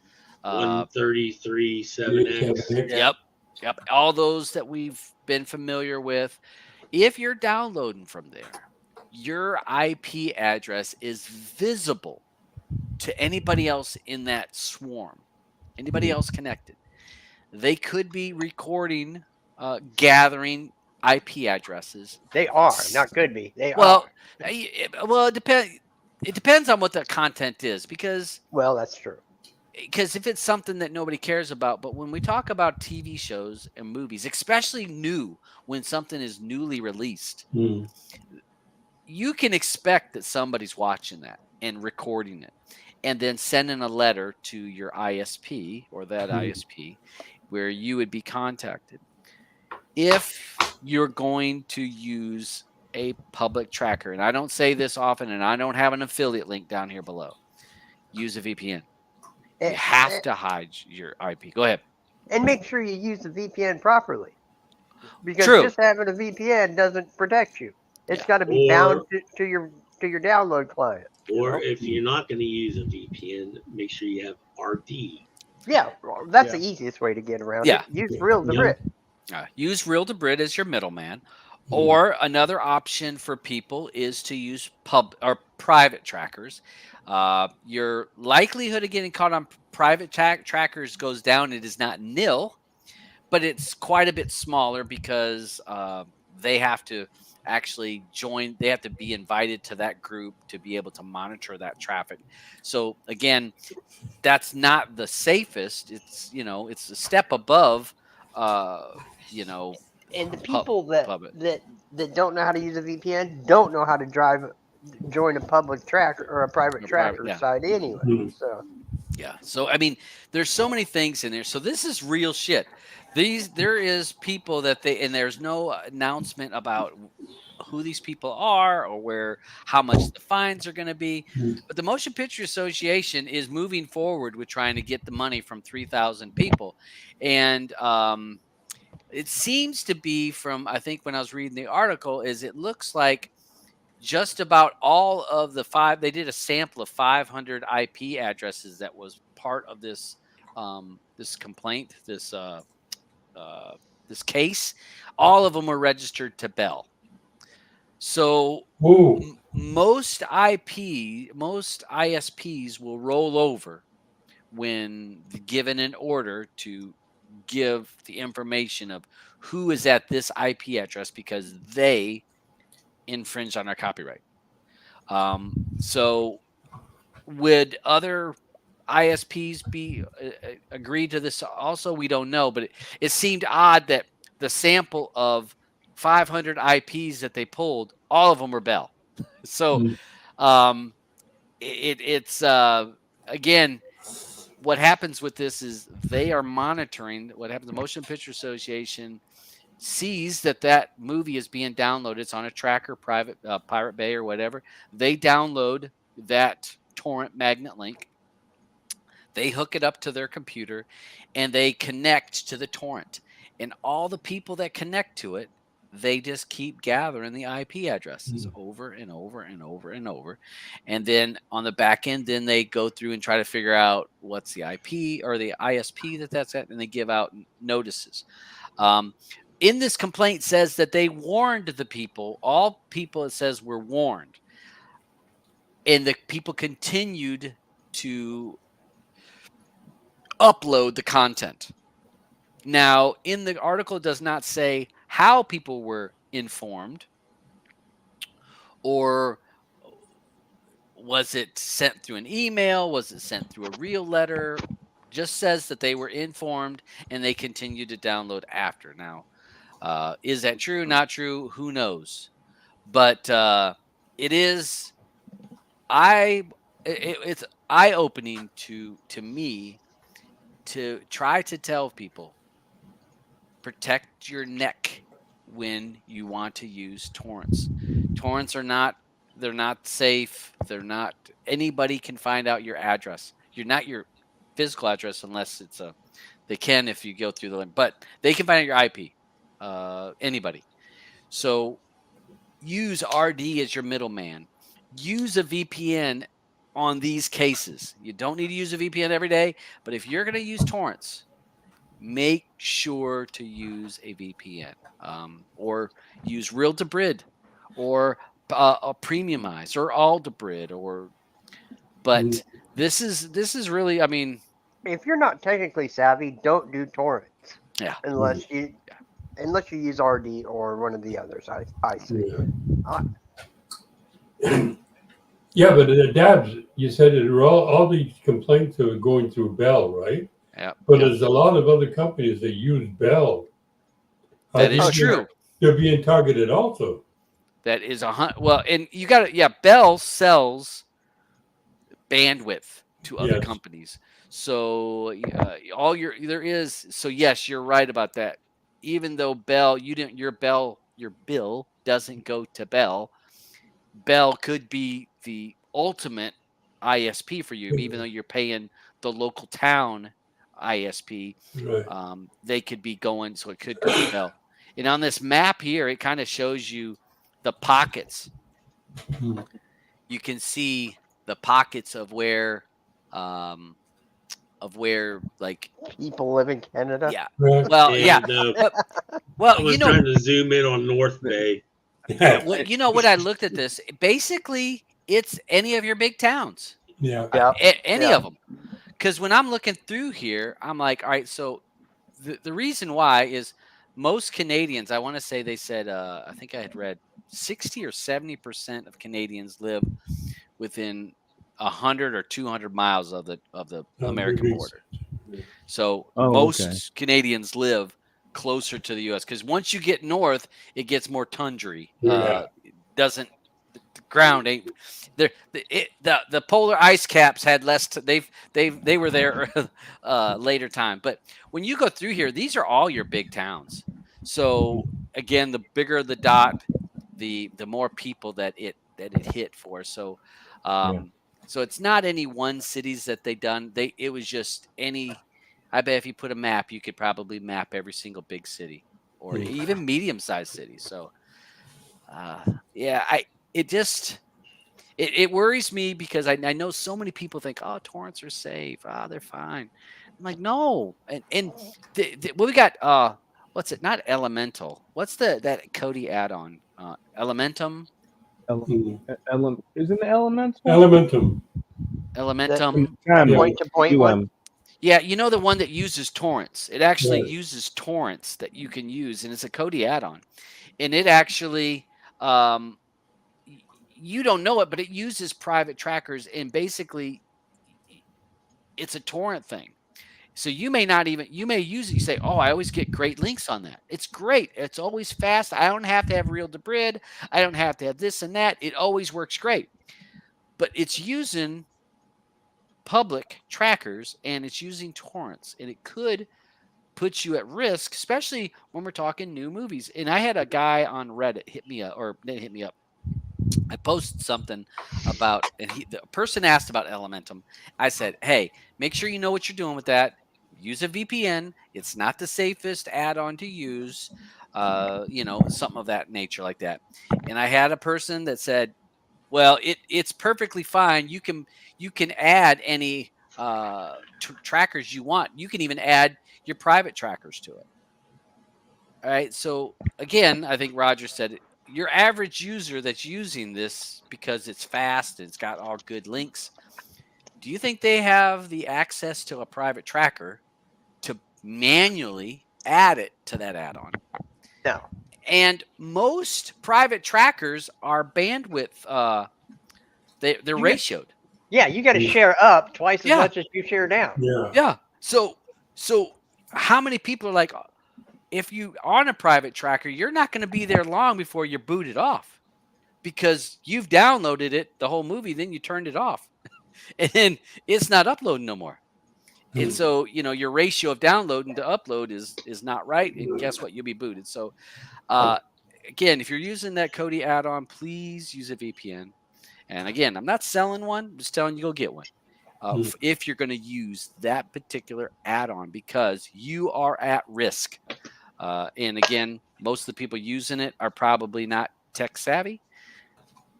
133.7x. Yep. All those that we've been familiar with. If you're downloading from there, your IP address is visible to anybody else in that swarm, anybody else connected. They could be recording, gathering IP addresses. They are, not could be. They Well, are. well, it depends. It depends on what the content is, because Well, that's true. if it's something that nobody cares about, but when we talk about TV shows and movies, especially when something is newly released, you can expect that somebody's watching that and recording it, and then sending a letter to your ISP or that ISP where you would be contacted. If you're going to use a public tracker, and I don't say this often, and I don't have an affiliate link down here below, use a VPN. You have to hide your IP. Go ahead. And make sure you use the VPN properly. Because True. just having a VPN doesn't protect you. It's got to be bound to your download client. Or if you're not going to use a VPN, make sure you have RD. Yeah, well, that's the easiest way to get around it. Use Real to Brit. Use Real to Brit as your middleman. Or another option for people is to use private trackers. Your likelihood of getting caught on private trackers goes down. It is not nil, but it's quite a bit smaller because they have to actually join. They have to be invited to that group to be able to monitor that traffic. So again, that's not the safest. It's it's a step above. And the people that don't know how to use a VPN don't know how to join a public tracker or a private tracker site anyway. So I mean, there's so many things in there. So this is real shit. There is people that and there's no announcement about who these people are or how much the fines are going to be. But the Motion Picture Association is moving forward with trying to get the money from 3,000 people. And it seems to be from, I think when I was reading the article, it looks like just about all of they did a sample of 500 IP addresses that was part of this this complaint, this case. All of them were registered to Bell. So most ISPs will roll over when given an order to give the information of who is at this IP address because they infringe on our copyright. So would other ISPs be agreed to this also? We don't know, but it seemed odd that the sample of 500 IPs that they pulled, all of them were Bell. So it's again, what happens with this is they are monitoring what happens. The Motion Picture Association sees that movie is being downloaded. It's on a tracker, Pirate Bay or whatever. They download that torrent magnet link. They hook it up to their computer and they connect to the torrent. And all the people that connect to it, they just keep gathering the IP addresses over and over and over and over. And then on the back end, then they go through and try to figure out what's the IP or the ISP that's at, and they give out notices. In this complaint says that they warned the people, all people it says were warned. And the people continued to upload the content. Now, in the article, it does not say how people were informed, or was it sent through an email? Was it sent through a real letter? Just says that they were informed and they continued to download after. Now, is that true? Not true? Who knows? But it is. It's eye-opening to me to try to tell people, protect your neck when you want to use torrents. Torrents are not, they're not safe. They're not, anybody can find out your address. You're not your physical address unless it's they can if you go through the link, but they can find out your IP, anybody. So use RD as your middleman. Use a VPN on these cases. You don't need to use a VPN every day, but if you're going to use torrents, make sure to use a VPN, or use Real to Brid, or a Premiumize, or Aldebrid, but this is really, I mean, if you're not technically savvy, don't do torrents. Yeah. Unless you use RD or one of the others. I see. Yeah, but Dabs, you said it all these complaints are going through Bell, right? Yeah. But there's a lot of other companies that use Bell. That is true. They're being targeted also. That is well, and you got to, Bell sells bandwidth to other companies. So so yes, you're right about that. Even though Bell, your bill doesn't go to Bell. Bell could be the ultimate ISP for you, even though you're paying the local town ISP. Right. They could be going, so it could go to Bell. And on this map here, it kind of shows you the pockets. You can see the pockets of where like people live in Canada. Yeah. Well, well, I was trying to zoom in on North Bay. Well, what I looked at this, basically it's any of your big towns. Yeah. Any of them. Because when I'm looking through here, I'm like, all right, so the reason why is most Canadians, I want to say they said, I think I had read 60 or 70% of Canadians live within 100 or 200 miles of the American border. So most Canadians live closer to the U.S. because once you get north, it gets more tundra. The ground ain't there. The polar ice caps had less. They were there later time. But when you go through here, these are all your big towns. So again, the bigger the dot, the more people that it hit for. So so it's not any one cities that they done. It was just any. I bet if you put a map, you could probably map every single big city or even medium-sized city. So, it worries me because I know so many people think, oh, torrents are safe. They're fine. I'm like, no. And we got, what's it? Not Elemental. What's that Cody add-on? Elementum? Isn't it Elemental? Elementum. Point-to-point one? Yeah, you know the one that uses torrents. It actually uses torrents that you can use, and it's a Kodi add-on. And it actually, you don't know it, but it uses private trackers, and basically, it's a torrent thing. So you may not even, you may use it. You say, oh, I always get great links on that. It's great. It's always fast. I don't have to have reel to brid. I don't have to have this and that. It always works great. But it's using public trackers and it's using torrents, and it could put you at risk, especially when we're talking new movies. And I had a guy on Reddit hit me up, or didn't hit me up. I posted something about, and the person asked about Elementum. I said, hey, make sure you know what you're doing with that. Use a VPN. It's not the safest add-on to use, something of that nature like that. And I had a person that said, well, it's perfectly fine. You can add any trackers you want. You can even add your private trackers to it. All right. So again, I think Roger said it. Your average user that's using this because it's fast and it's got all good links, do you think they have the access to a private tracker to manually add it to that add-on? No. And most private trackers are bandwidth, they're ratioed. Yeah, you got to share up twice as much as you share down. Yeah. So how many people are like, if you on a private tracker, you're not going to be there long before you're booted off because you've downloaded it, the whole movie, then you turned it off and then it's not uploading no more. And so, your ratio of downloading to upload is not right. And guess what? You'll be booted. So again, if you're using that Kodi add-on, please use a VPN. And again, I'm not selling one. I'm just telling you go get one if you're going to use that particular add-on because you are at risk. And again, most of the people using it are probably not tech savvy.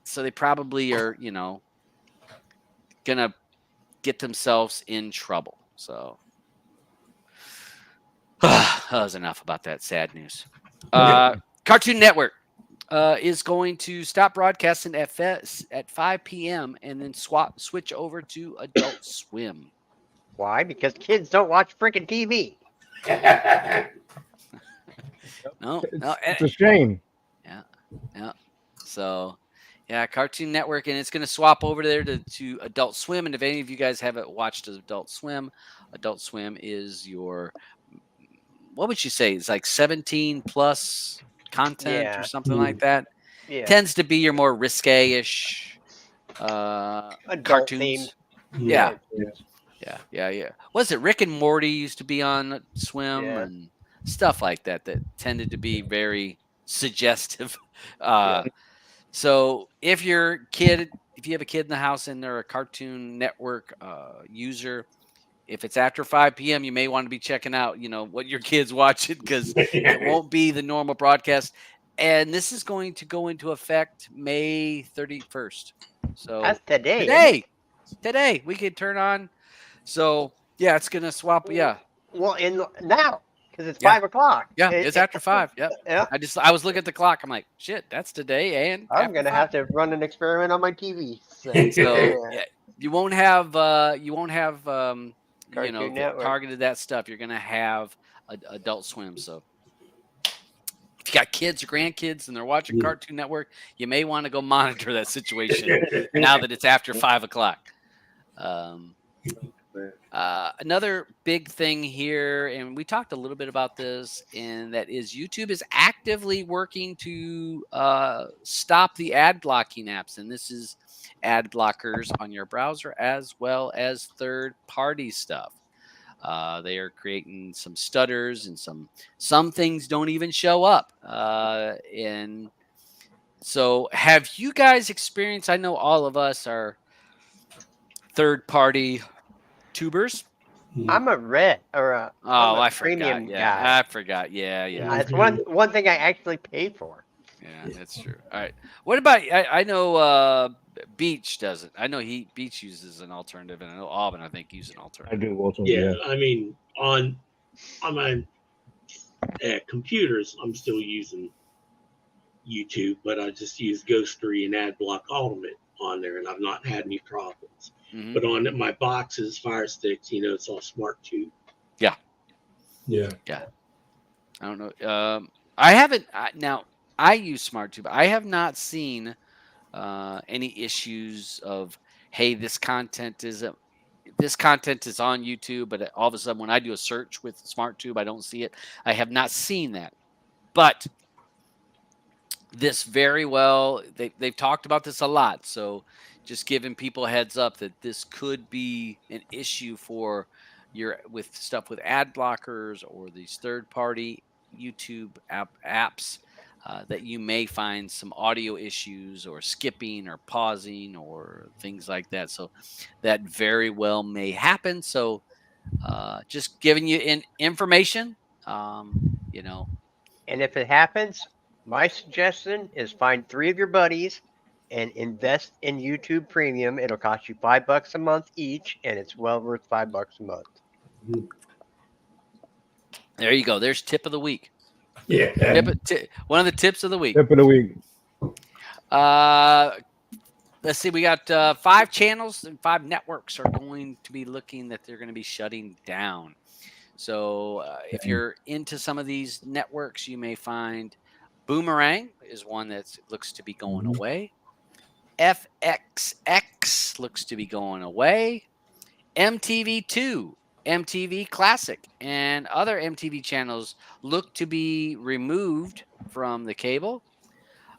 So they probably are, going to get themselves in trouble. So that was enough about that sad news. Cartoon Network is going to stop broadcasting at 5 p.m. and then switch over to Adult Swim. Why? Because kids don't watch freaking TV. No, it's a shame. Yeah. So, Cartoon Network, and it's going to swap over there to Adult Swim. And if any of you guys haven't watched Adult Swim is your, what would you say? It's like 17 plus content or something like that. Yeah. Tends to be your more risque-ish cartoons. Yeah. Was it Rick and Morty used to be on Swim and stuff like that tended to be very suggestive. So if you have a kid in the house and they're a Cartoon Network user, if it's after 5 p.m., you may want to be checking out, what your kid's watching because it won't be the normal broadcast. And this is going to go into effect May 31st. So that's today. Today we could turn on. So it's going to swap. Yeah. Well, now because it's 5 o'clock. Yeah, it's after 5. Yep. Yeah. I was looking at the clock. I'm like, shit, that's today. And I'm going to have to run an experiment on my TV. So you won't have Cartoon Network. targeted that stuff. You're going to have Adult Swim. So if you got kids or grandkids and they're watching Cartoon Network, you may want to go monitor that situation now that it's after 5 o'clock. Another big thing here, and we talked a little bit about this, and that is YouTube is actively working to stop the ad blocking apps. And this is ad blockers on your browser as well as third-party stuff. They are creating some stutters and some things don't even show up. And so have you guys experienced, I know all of us are third-party tubers. I'm a red or a I premium forgot. guy. I forgot. Yeah. It's one thing I actually paid for. Yeah, that's true. All right. What about I know Beach doesn't. I know Beach uses an alternative, and I know Alvin, I think, uses an alternative. I do also. Yeah, I mean, on my computers, I'm still using YouTube, but I just use Ghostery and AdBlock Ultimate on there, and I've not had any problems. But on my boxes, Fire Sticks, it's all Smart Tube. Yeah. Yeah. Yeah. I don't know. I haven't. Now, I use Smart Tube. I have not seen any issues of, hey, this content is on YouTube, but all of a sudden when I do a search with Smart Tube, I don't see it. I have not seen that. But this very well, they've talked about this a lot. So just giving people a heads up that this could be an issue for with stuff with ad blockers or these third-party YouTube apps that you may find some audio issues or skipping or pausing or things like that. So that very well may happen. So just giving you information, you know. And if it happens, my suggestion is find 3 of your buddies and invest in YouTube Premium. It'll cost you $5 a month each, and it's well worth $5 a month. There you go. There's tip of the week. Yeah. One of the tips of the week. Tip of the week. Let's see. We got 5 channels and 5 networks are going to be looking that they're going to be shutting down. So if you're into some of these networks, you may find Boomerang is one that looks to be going away. FXX looks to be going away. MTV2, MTV Classic, and other MTV channels look to be removed from the cable.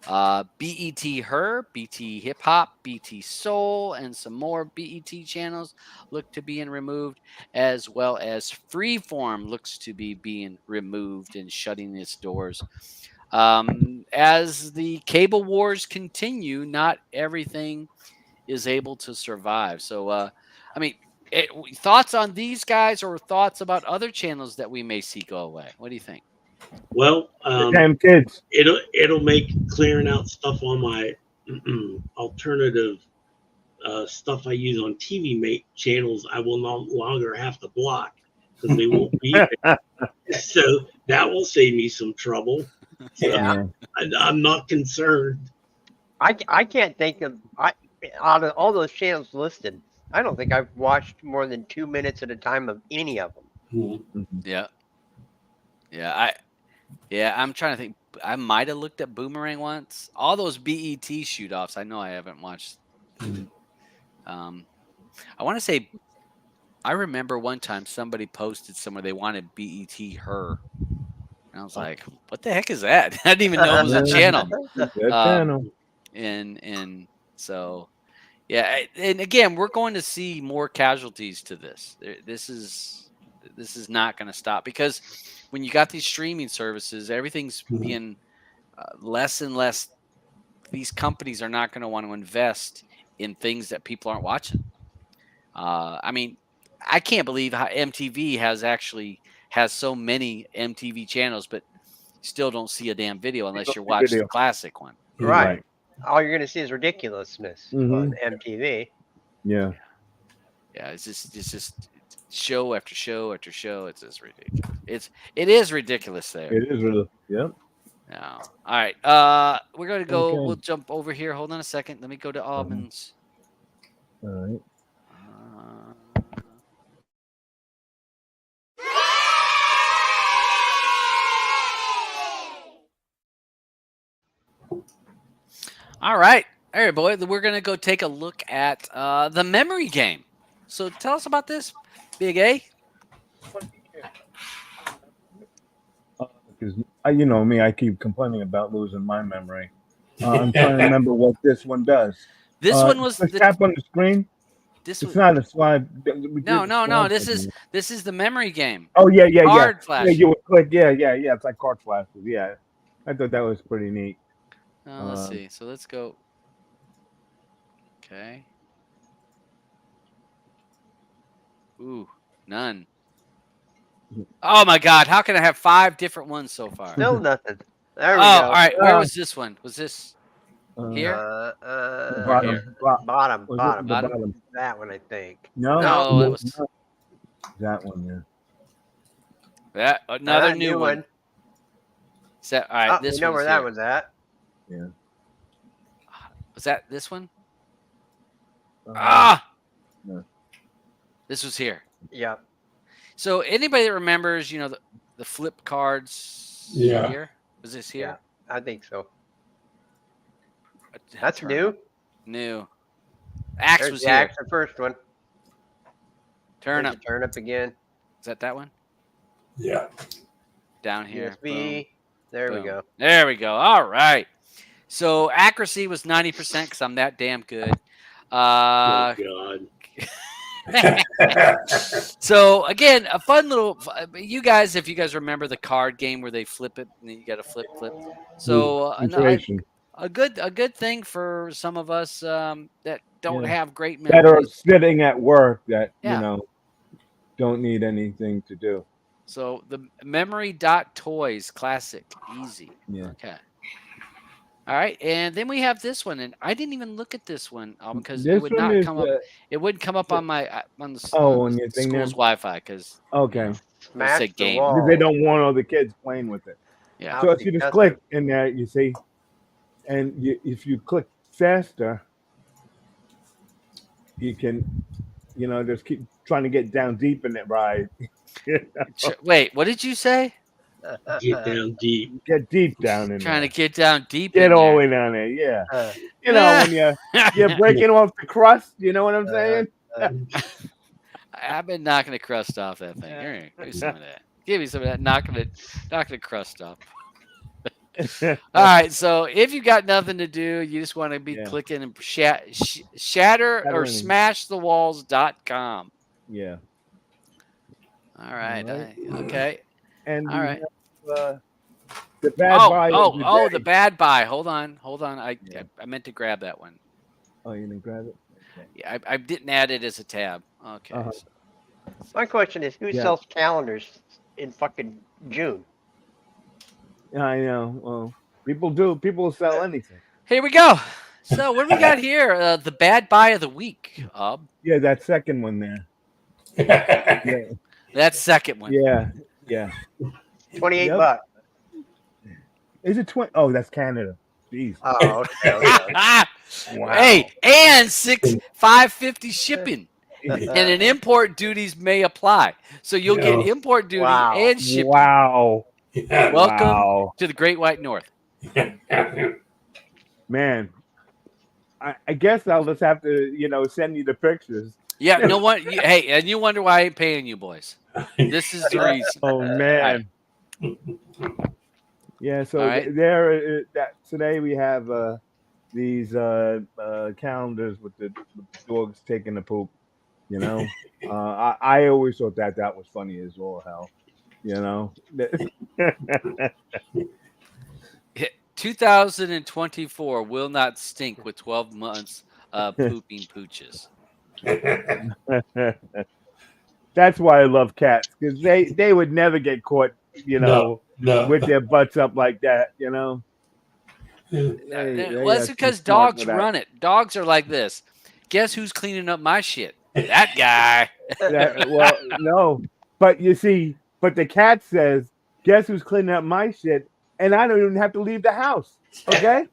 BET Her, BT Hip Hop, BT Soul, and some more BET channels look to be removed, as well as Freeform looks to be being removed and shutting its doors. As the cable wars continue, not everything is able to survive. So, I mean, thoughts on these guys or thoughts about other channels that we may see go away? What do you think? Well, Damn kids. it'll make clearing out stuff on my alternative stuff I use on TV channels. I will no longer have to block because they won't be there. So that will save me some trouble. So Yeah. I'm not concerned. I can't think of out of all those channels listed, I don't think I've watched more than 2 minutes at a time of any of them. Yeah. I'm trying to think. I might have looked at Boomerang once. All those BET shoot-offs, I know I haven't watched. I want to say, I remember one time somebody posted somewhere they wanted BET Her. And I was like, what the heck is that? I didn't even know it was a channel. And so, yeah. And again, we're going to see more casualties to this. This is not going to stop because when you got these streaming services, everything's being less and less. These companies are not going to want to invest in things that people aren't watching. I mean, I can't believe how MTV has so many MTV channels, but still don't see a damn video unless you're watching the classic one. Right. All you're going to see is ridiculousness on MTV. Yeah. Yeah, it's just show after show after show. It's just ridiculous. It is ridiculous there. It is really. Yep. No. All right. We're going to go. Okay. We'll jump over here. Hold on a second. Let me go to Almonds. All right. All right. All right, boy. We're going to go take a look at the memory game. So tell us about this, Big A. Because you know me, I keep complaining about losing my memory. I'm trying to remember what this one does. This one was the tap on the screen. This it's not a slide. No. This is the memory game. Oh yeah. Card flash. Yeah, you would click. Yeah. It's like card flashes. Yeah, I thought that was pretty neat. Let's see. So let's go. Okay. Ooh, none. Oh my God! How can I have 5 different ones so far? Still nothing. There we go. All right. Where was this one? Was this here? Bottom. That one, I think. No, it was that one. Yeah. That another new one. All right. This you know where that one's at. Yeah. Was that this one? Yeah. This was here. Yeah. So anybody that remembers, the flip cards Yeah. here? Was this here? Yeah, I think so. That's new. New. Axe There's was the here. axe, the first one. Turnip. Turnip again. Is that one? Yeah. Down here. USB. There we Boom. go. There we go. All right. So accuracy was 90% because I'm that damn good. Oh, God. So again, a fun little. You guys, if you guys remember the card game where they flip it and then you got to flip. So a good thing for some of us that don't have great memories. That are sitting at work that don't need anything to do. So the memory.toys classic, easy. Yeah. Okay. All right, and then we have this one, and I didn't even look at this one because This it would one not is, come up. It wouldn't come up on my on the on your thing school's there? Wi-Fi because Okay. Smash say the game. wall. Because they don't want all the kids playing with it. Yeah. So if you just click in there, you see, and if you click faster, you can, just keep trying to get down deep in it, right? Wait, what did you say? Get down deep. Get deep down in Trying there. to get down deep. Get in all the there. way down there, yeah. Yeah. When you're breaking off the crust, you know what I'm saying? I've been knocking the crust off that thing. Here, give me some of that. Give me some of that. Knocking the crust off. All right. So if you got nothing to do, you just want to be clicking and shatter or smashthewalls.com. Yeah. All right. Okay. And all right. The bad buy. The bad buy. Hold on. I meant to grab that one. Oh, you didn't grab it? Okay. Yeah, I didn't add it as a tab. Okay. My question is, who sells calendars in fucking June? I know. Well, people do. People sell anything. Here we go. So what do we got here? The bad buy of the week. Yeah, that second one there. Yeah. That second one. Yeah. $28. Is it 20? Oh, that's Canada. Jeez. Oh, okay. Wow. Hey, and $5.50 shipping. And an import duties may apply. So you'll get import duty and shipping. Wow. Welcome to the Great White North. Man, I guess I'll just have to, send you the pictures. Yeah, no one. Hey, and you wonder why I ain't paying you, boys. This is the reason. Oh man. Yeah. So today we have these calendars with the dogs taking the poop. I always thought that was funny as all hell. 2024 will not stink with 12 months of pooping pooches. That's why I love cats, because they would never get caught, with their butts up like that, Well, it's because dogs run it. Dogs are like this. Guess who's cleaning up my shit? That guy. Well, no, but you see, the cat says, "Guess who's cleaning up my shit?" And I don't even have to leave the house. Okay.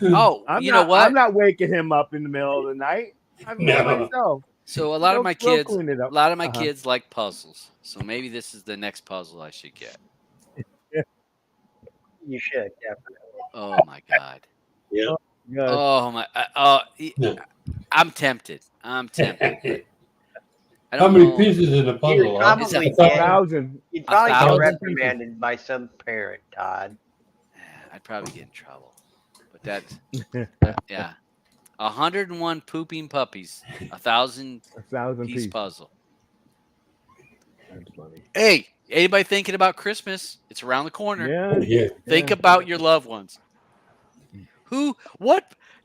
Oh, you know what? I'm not waking him up in the middle of the night. So a lot of my kids like puzzles. So maybe this is the next puzzle I should get. You should, definitely. Oh my God. Yeah. Oh my. I'm tempted. How many pieces in the puzzle? You'd probably get reprimanded by some parent, Todd. I'd probably get in trouble. But that's 101 pooping puppies, 1,000 piece puzzle. That's funny. Hey, anybody thinking about Christmas? It's around the corner. Yeah. Think about your loved ones.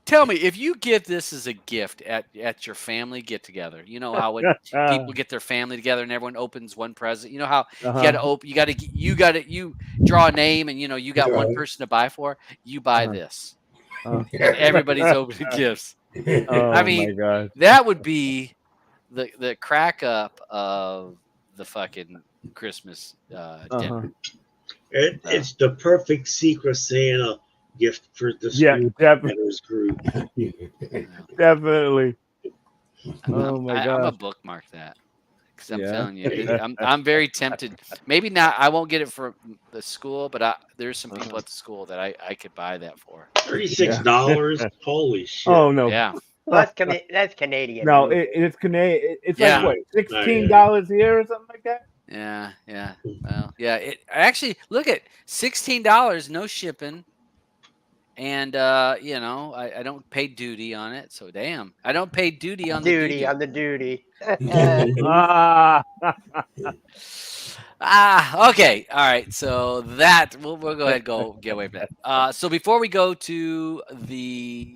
Tell me, if you give this as a gift at your family get together, you know how when people get their family together and everyone opens one present, you know how you draw a name and you got one person to buy for, you buy this. And everybody's opening gifts. I mean, my God. that would be the crack up of the fucking Christmas dinner. It's the perfect Secret Santa gift for the Yeah, definitely. group. Definitely. Oh my I'm gonna gosh. bookmark that because I'm telling you, I'm very tempted. Maybe not. I won't get it for the school, but there's some people at the school that I could buy that for. $36. Holy shit! Oh no. Yeah. Well, that's Canadian. No, movie. it's Canadian. It's Yeah. like what, $16 here or something like that? Yeah. Yeah. Well, yeah. It actually look at $16, no shipping. And you know, I don't pay duty on it, so damn, I don't pay duty on the duty. On the duty. Okay, all right. So that we'll go ahead and get away from that. So before we go to the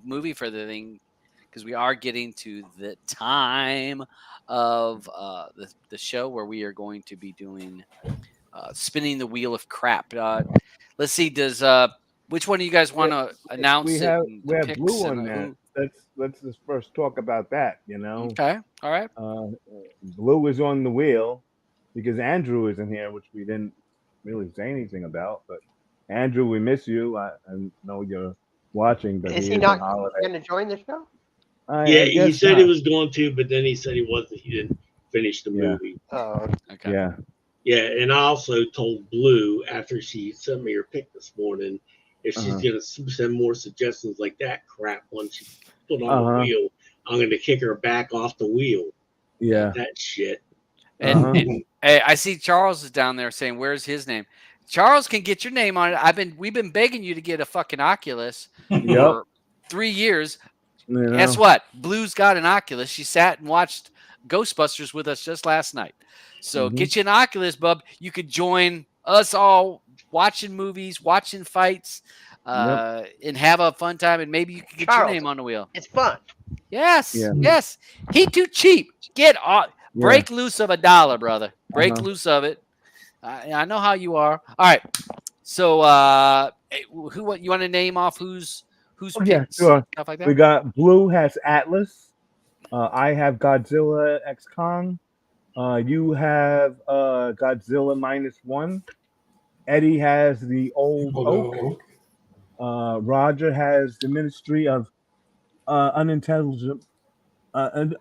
movie for the thing, because we are getting to the time of the show where we are going to be doing spinning the wheel of crap. Let's see, does which one do you guys want to announce? We it have and the picks Blue on and that. Let's just first talk about that. You know. Okay. All right. Blue is on the wheel because Andrew isn't here, which we didn't really say anything about. But Andrew, we miss you. I know you're watching, but is he not going to join the show? Yeah, he said he was going to, but then he said he wasn't. He didn't finish the movie. Oh, okay. Yeah. Yeah, and I also told Blue after she sent me her pick this morning, if she's gonna send more suggestions like that crap once she put on the wheel, I'm gonna kick her back off the wheel. Yeah. That shit. And hey, I see Charles is down there saying, "Where's his name?" Charles can get your name on it. We've been begging you to get a fucking Oculus for 3 years. You know? Guess what? Blue's got an Oculus. She sat and watched Ghostbusters with us just last night. So get you an Oculus, bub. You could join us all watching movies, watching fights, and have a fun time. And maybe you can get your name on the wheel. It's fun. Yes. Yeah. Yes. He too cheap. Get off. Break loose of $1, brother. Break loose of it. I know how you are. All right. So, what you want to name off? Who's yeah, picks, sure. stuff like that? We got Blue has Atlas. I have Godzilla X Kong. You have Godzilla -1. Eddie has the Old Oak. Roger has the Ministry of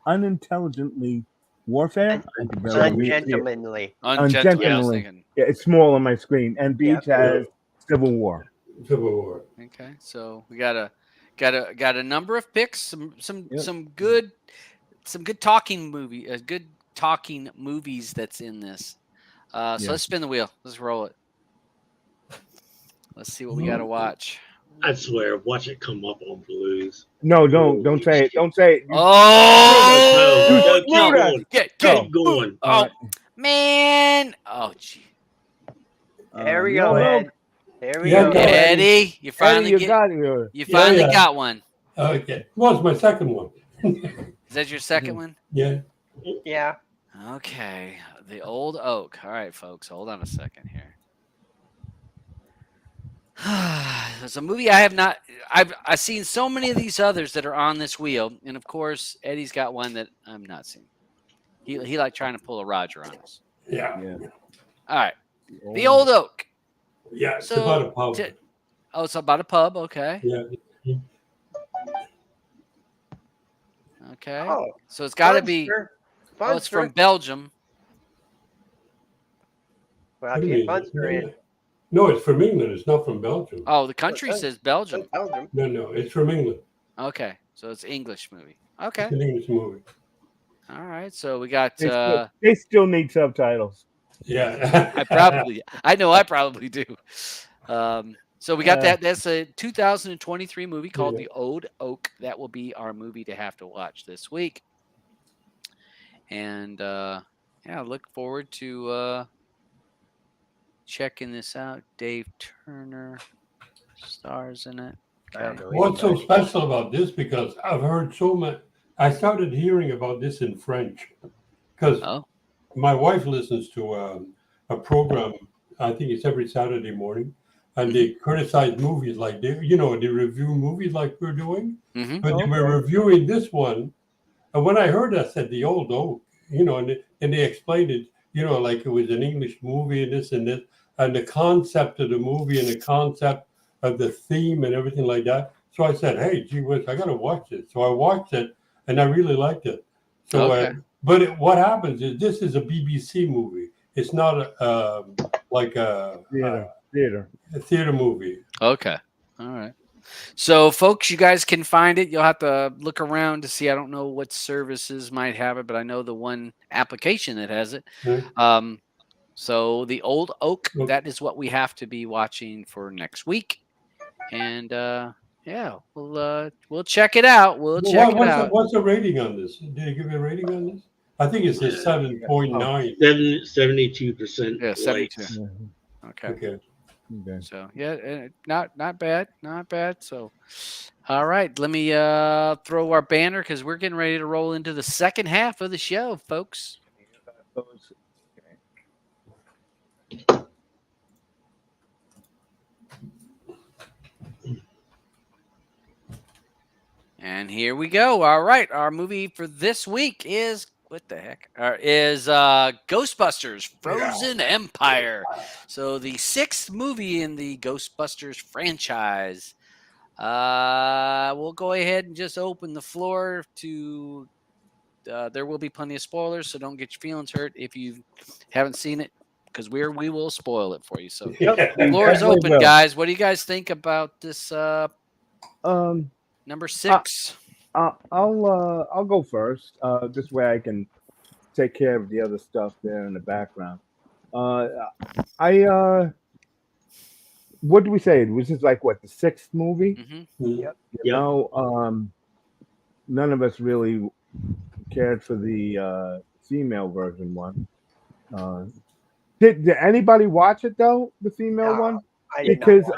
unintelligently warfare. Ungentlemanly. Ungentlemanly. Yeah, it's small on my screen. And Beach has Civil War. Okay, so we got a number of picks. Some good talking movies that's in this. So let's spin the wheel. Let's roll it. Let's see what we got to watch. I swear, watch it come up on Blues. No, don't say it. Don't say it. Oh, keep going. Oh, man. Oh, gee. There we go, Ed. There we go, Eddie. You finally got one. Okay. Well, it's my second one. Is that your second one? Yeah. Yeah. Okay. The Old Oak. All right, folks. Hold on a second here. There's a movie I have not. I've seen so many of these others that are on this wheel, and of course Eddie's got one that I'm not seeing. He like trying to pull a Roger on us. Yeah. All right, The Old Oak. Yeah, it's about a pub. It's about a pub. Okay. Yeah. Okay. Oh, so it's got to be. Oh, it's from Belgium. Well, Munster in. No, it's from England. It's not from Belgium. Oh, the country says Belgium. No, it's from England. Okay, so it's English movie. Okay, it's an English movie. All right, so we got. They still need subtitles. Yeah, I know I probably do. So we got that. That's a 2023 movie called The Old Oak. That will be our movie to have to watch this week. And look forward to checking this out. Dave Turner stars in it. Okay. What's so special about this? Because I've heard so much. I started hearing about this in French because my wife listens to a program. I think it's every Saturday morning, and they criticize movies like they review movies like we're doing. Mm-hmm. But they were reviewing this one, and when I heard that, I said The Old Oak, and they explained it, like it was an English movie and this and this, and the concept of the movie and the concept of the theme and everything like that. So I said, "Hey, gee whiz, I got to watch it." So I watched it, and I really liked it. So, what happens is this is a BBC movie. It's not like a theater movie. Okay, all right. So, folks, you guys can find it. You'll have to look around to see. I don't know what services might have it, but I know the one application that has it. Mm-hmm. So, The Old Oak, that is what we have to be watching for next week. And yeah, we'll check it out. What's the rating on this? Did you give me a rating on this? I think it's a 7.9. 72%. Yeah, 72. Okay. So yeah, not bad. So, all right, let me throw our banner because we're getting ready to roll into the second half of the show, folks. And here we go. All right, our movie for this week is Ghostbusters Frozen Empire. So the 6th movie in the Ghostbusters franchise. We'll go ahead and just open the floor to there will be plenty of spoilers, so don't get your feelings hurt if you haven't seen it, because we will spoil it for you. So the floor is open, guys. What do you guys think about this number 6? I'll go first. This way I can take care of the other stuff there in the background. What do we say? This is like what, the 6th movie? Mm-hmm. Yep. You know, none of us really cared for the female version one. Did anybody watch it though? The female one? Because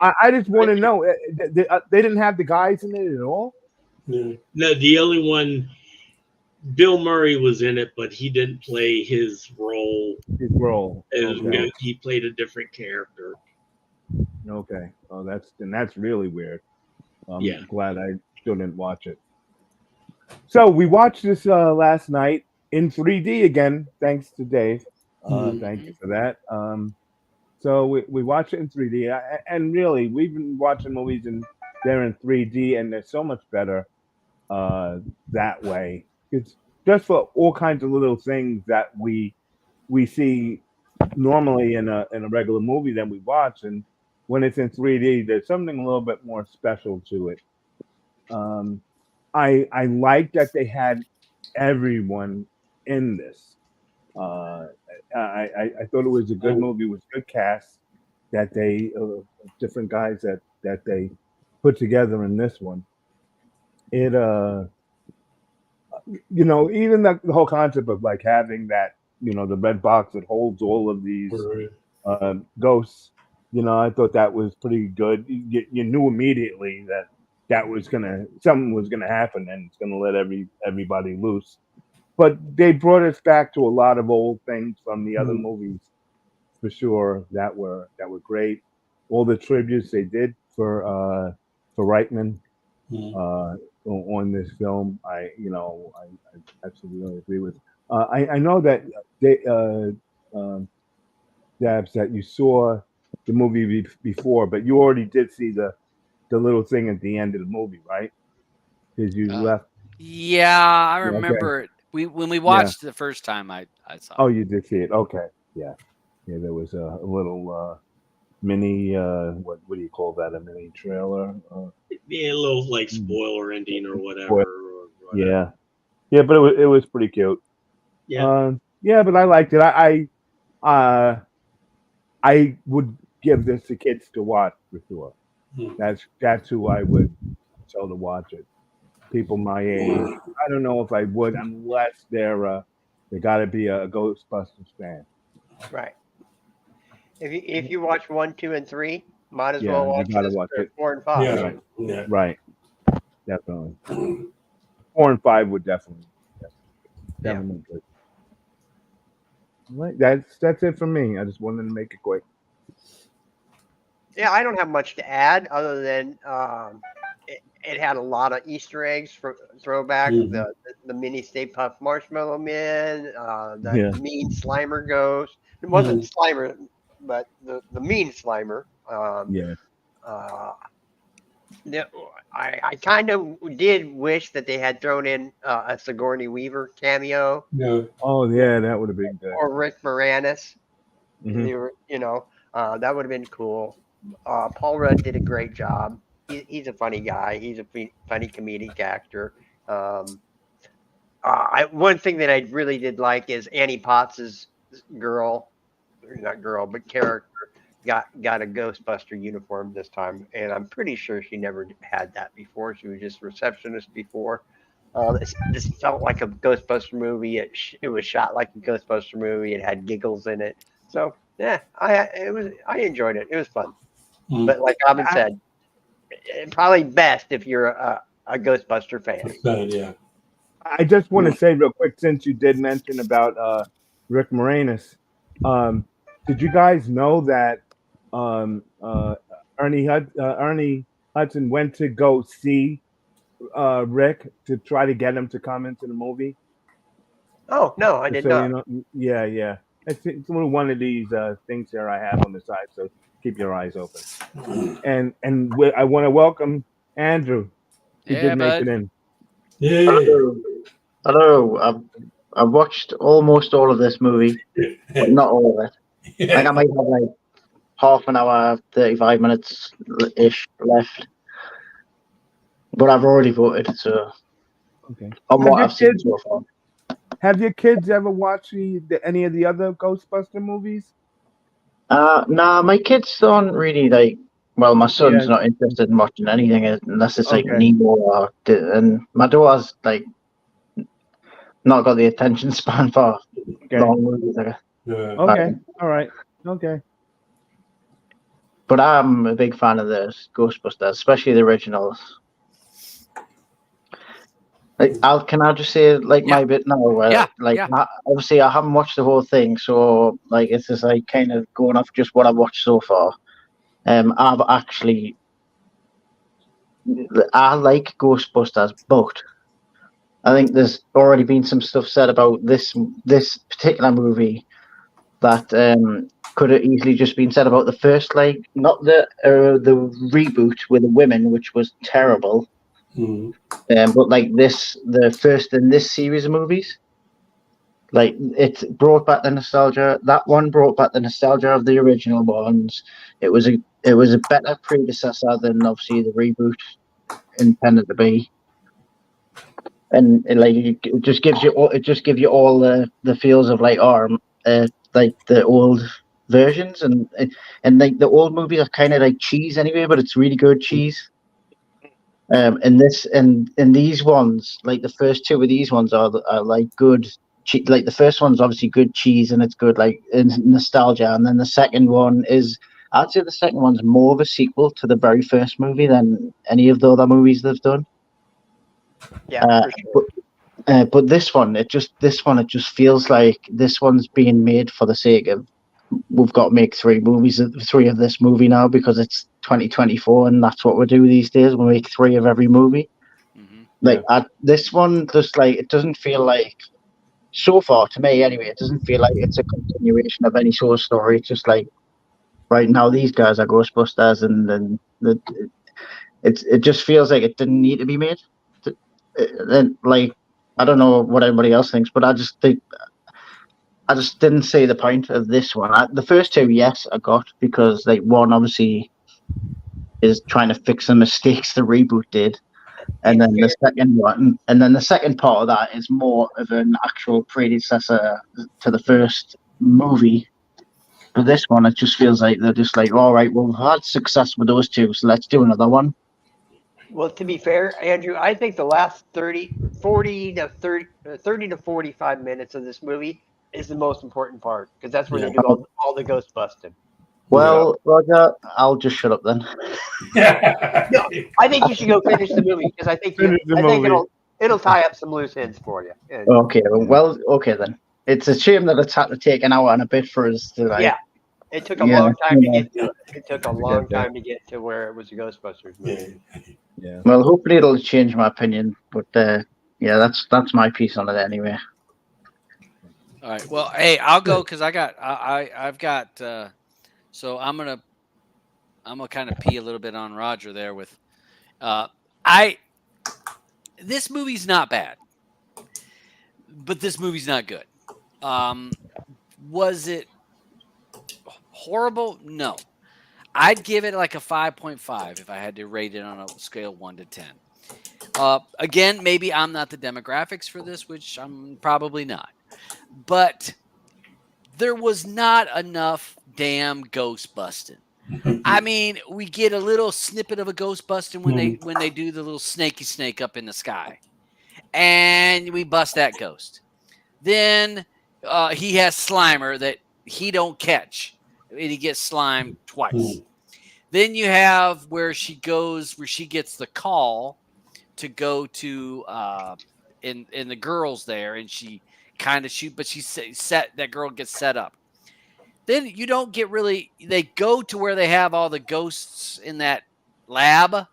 I just want to know. They didn't have the guys in it at all. No, the only one, Bill Murray was in it, but he didn't play his role. Okay. He played a different character. Okay. Oh, that's really weird. I'm glad I still didn't watch it. So we watched this last night in 3D again, thanks to Dave. Thank you for that. So we watched it in 3D, and really, we've been watching movies they're in 3D, and they're so much better that way. It's just for all kinds of little things that we see normally in a regular movie that we watch, and when it's in 3D, there's something a little bit more special to it. I like that they had everyone in this. I thought it was a good movie. It was a good cast that they different guys that they put together in this one. It even the whole concept of like having that, the red box that holds all of these ghosts, I thought that was pretty good. You knew immediately that something was gonna happen, and it's gonna let everybody loose. But they brought us back to a lot of old things from the other movies, for sure, that were great. All the tributes they did for Reitman on this film, I absolutely agree with. I know that Dabs, that you saw the movie before, but you already did see the little thing at the end of the movie, right? Because you left. Yeah, I remember it. When we watched it the first time, I saw it. Oh, you did see it. Okay. Yeah. There was a little mini what do you call that? A mini trailer? A little like spoiler ending or whatever. Yeah, but it was pretty cute. Yeah. But I liked it. I would give this to kids to watch for sure. That's who I would tell to watch it. People my age, I don't know if I would, unless they got to be a Ghostbusters fan. Right. If you watch 1, 2, and 3, might as well watch 4 and 5. Yeah. Right. Definitely. 4 and 5 would definitely good. Right. That's it for me. I just wanted to make it quick. Yeah, I don't have much to add other than it had a lot of Easter eggs for throwback. The mini Stay Puft Marshmallow Man, the mean Slimer ghost. It wasn't Slimer, but the mean Slimer. I kind of did wish that they had thrown in a Sigourney Weaver cameo. Yeah. Oh yeah, that would have been good. Or Rick Moranis. Mhm. They were, that would have been cool. Paul Rudd did a great job. He's a funny guy. He's a funny comedic actor. One thing that I really did like is Annie Potts's character got a Ghostbuster uniform this time, and I'm pretty sure she never had that before. She was just receptionist before. This felt like a Ghostbuster movie. It was shot like a Ghostbuster movie. It had giggles in it. So yeah, I enjoyed it. It was fun. But like Robin said, probably best if you're a Ghostbuster fan. Yeah. I just want to say real quick, since you did mention about Rick Moranis, did you guys know that Ernie Hudson went to go see Rick to try to get him to come into the movie? Oh no, I did not. You know, yeah. It's one of these things here I have on the side, so keep your eyes open. And I want to welcome Andrew. He did make it in. Yeah. Hello. I've watched almost all of this movie, but not all of it. Yeah. Like I might have like half an hour, 35 minutes ish left. But I've already voted, so okay. On what I've seen so far. Have your kids ever watched any of the other Ghostbuster movies? Nah, my kids don't really like. Well, my son's not interested in watching anything unless it's like Nemo and my daughter's like not got the attention span for long movies. Okay, all right, okay. But I'm a big fan of the Ghostbusters, especially the originals. Like, can I just say my bit now? Where, obviously I haven't watched the whole thing, so like it's just like kind of going off just what I've watched so far. I like Ghostbusters, but I think there's already been some stuff said about this particular movie that could have easily just been said about the first, like not the reboot with the women, which was terrible. But like the first in this series of movies, like it brought back the nostalgia. That one brought back the nostalgia of the original ones. It was a better predecessor than obviously the reboot intended to be. And it just gives you all the feels of like like the old versions and like the old movies are kind of like cheese anyway, but it's really good cheese. And these ones, like the first two of these ones are like good. Like the first one's obviously good cheese and it's good like in nostalgia, and then the second one is, I'd say the second one's more of a sequel to the very first movie than any of the other movies they've done. Yeah, for sure. But this one, it just feels like this one's being made for the sake of we've got to make three of this movie now because it's 2024 and that's what we do these days. We make three of every movie. This one just like it doesn't feel like, so far to me anyway, it doesn't feel like it's a continuation of any sort of story. It's just like right now these guys are Ghostbusters, and then it just feels like it didn't need to be made. And like I don't know what anybody else thinks, but I just didn't see the point of this one. The first two, yes, I got, because like one obviously is trying to fix the mistakes the reboot did, and then the second part of that is more of an actual predecessor to the first movie. But this one, it just feels like they're just like, all right, well, we've had success with those two, so let's do another one. Well, to be fair, Andrew, I think the last 30 to 45 minutes of this movie is the most important part, because that's where they do all the ghost busting. Well, Roger, I'll just shut up then. No, I think you should go finish the movie, because I think it'll tie up some loose ends for you. Okay, well, okay then. It's a shame that it's had to take an hour and a bit for us to like. Yeah, it took a long time to get to it. It took a long time to get to where it was a Ghostbusters movie. Yeah. Well, hopefully it'll change my opinion, but yeah, that's my piece on it anyway. All right. Well, hey, I'll go because I've got. So I'm gonna kind of pee a little bit on Roger there with this movie's not bad, but this movie's not good. Was it horrible? No. I'd give it like a 5.5 if I had to rate it on a scale 1 to 10. Again, maybe I'm not the demographics for this, which I'm probably not. But there was not enough damn ghost busting. I mean, we get a little snippet of a ghost busting when they do the little snaky snake up in the sky, and we bust that ghost. Then he has Slimer that he don't catch, and he gets slimed twice. Then you have where she gets the call to go to in the girls there, and she kind of shoot, but that girl gets set up. Then you don't get really. They go to where they have all the ghosts in that lab.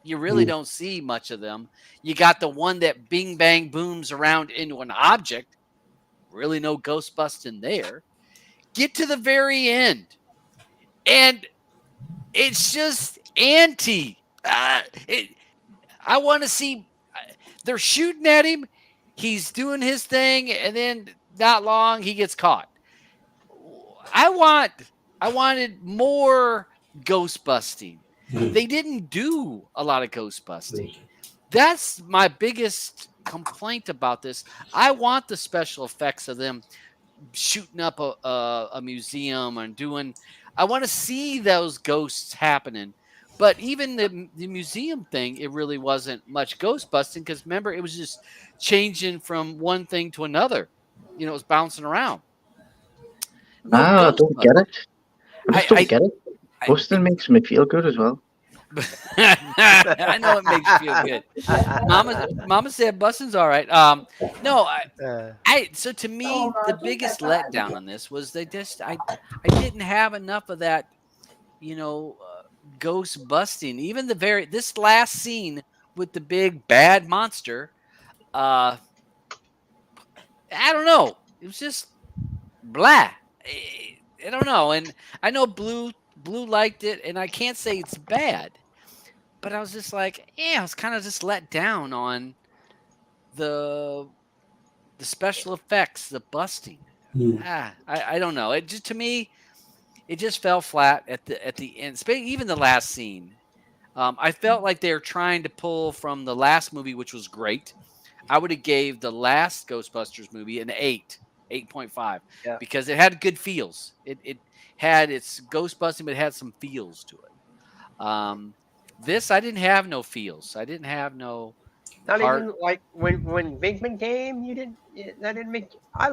You really don't see much of them. You got the one that bing bang booms around into an object. Really no ghost busting there. Get to the very end, and it's just anti. I want to see. They're shooting at him. He's doing his thing, and then not long he gets caught. I wanted more ghost busting. They didn't do a lot of ghost busting. That's my biggest complaint about this. I want the special effects of them shooting up a museum and doing. I want to see those ghosts happening. But even the museum thing, it really wasn't much ghost busting because remember, it was just changing from one thing to another. It was bouncing around. I don't get it. I just don't get it. Busting makes me feel good as well. I know it makes you feel good. Mama said busting's all right. So to me, the biggest letdown on this was I didn't have enough of that, ghost busting. Even this last scene with the big bad monster, I don't know. It was just blah. I don't know, and I know Blue liked it, and I can't say it's bad, but I was just like, I was kind of just let down on the special effects, the busting. I don't know. It just, to me, it just fell flat at the end. Even the last scene, I felt like they were trying to pull from the last movie, which was great. I would have gave the last Ghostbusters movie an 8.5, because it had good feels. It had its ghost busting, but it had some feels to it. This, I didn't have no feels. I didn't have no. Not even like when Bigman came, you didn't. That didn't make. I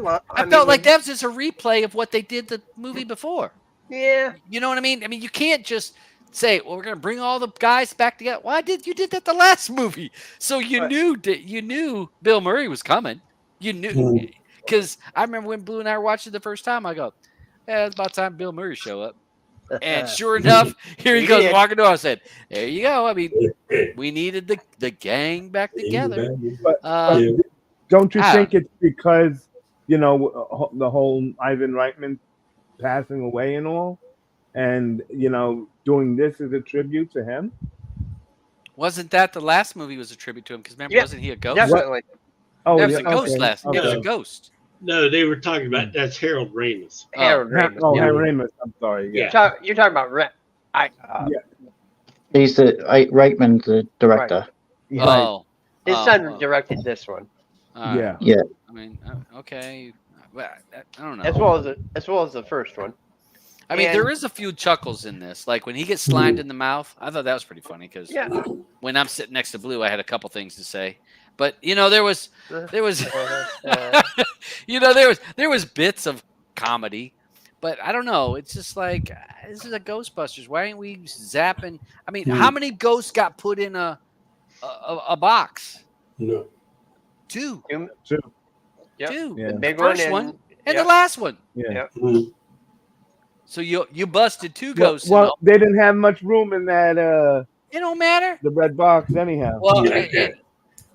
felt like that was just a replay of what they did the movie before. Yeah. You know what I mean? I mean, you can't just say, "Well, we're going to bring all the guys back together." Well, you did that the last movie, so you knew Bill Murray was coming. You knew. Because I remember when Blue and I were watching the first time, I go, it's about time Bill Murray show up. And sure enough, here he goes walking door. I said, there you go. I mean, we needed the gang back together. But don't you think it's because, the whole Ivan Reitman passing away and all, and, doing this as a tribute to him? Wasn't that the last movie was a tribute to him? Because remember, wasn't he a ghost? Definitely. It was a ghost last. It was a ghost. No, they were talking about that's Harold Ramis. Harold Ramis. Oh, Harold Ramis. I'm sorry. Yeah. You're talking about He's Reitman, the director. Right. His son directed this one. Yeah. I mean, okay. I don't know. As well as the first one. I mean, there is a few chuckles in this. Like when he gets slimed in the mouth, I thought that was pretty funny because when I'm sitting next to Blue, I had a couple things to say. But there was there was bits of comedy, but I don't know. It's just like this is a Ghostbusters. Why ain't we zapping? I mean, how many ghosts got put in a box? No. Two. Yep. Two. Yeah. The big First one and the last one. Yeah. So you busted two ghosts. Well, they didn't have much room in that. It don't matter. The red box, anyhow. Well,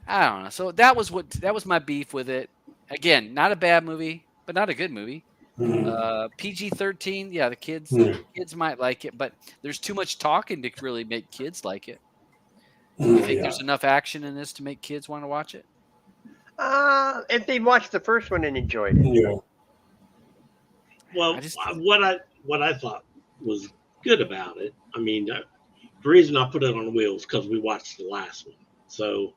I don't know. So that was my beef with it. Again, not a bad movie, but not a good movie. PG-13. Yeah, the kids might like it, but there's too much talking to really make kids like it. You think there's enough action in this to make kids want to watch it? If they watched the first one and enjoyed it. Yeah. Well, what I thought was good about it, I mean, the reason I put it on wheels because we watched the last one, so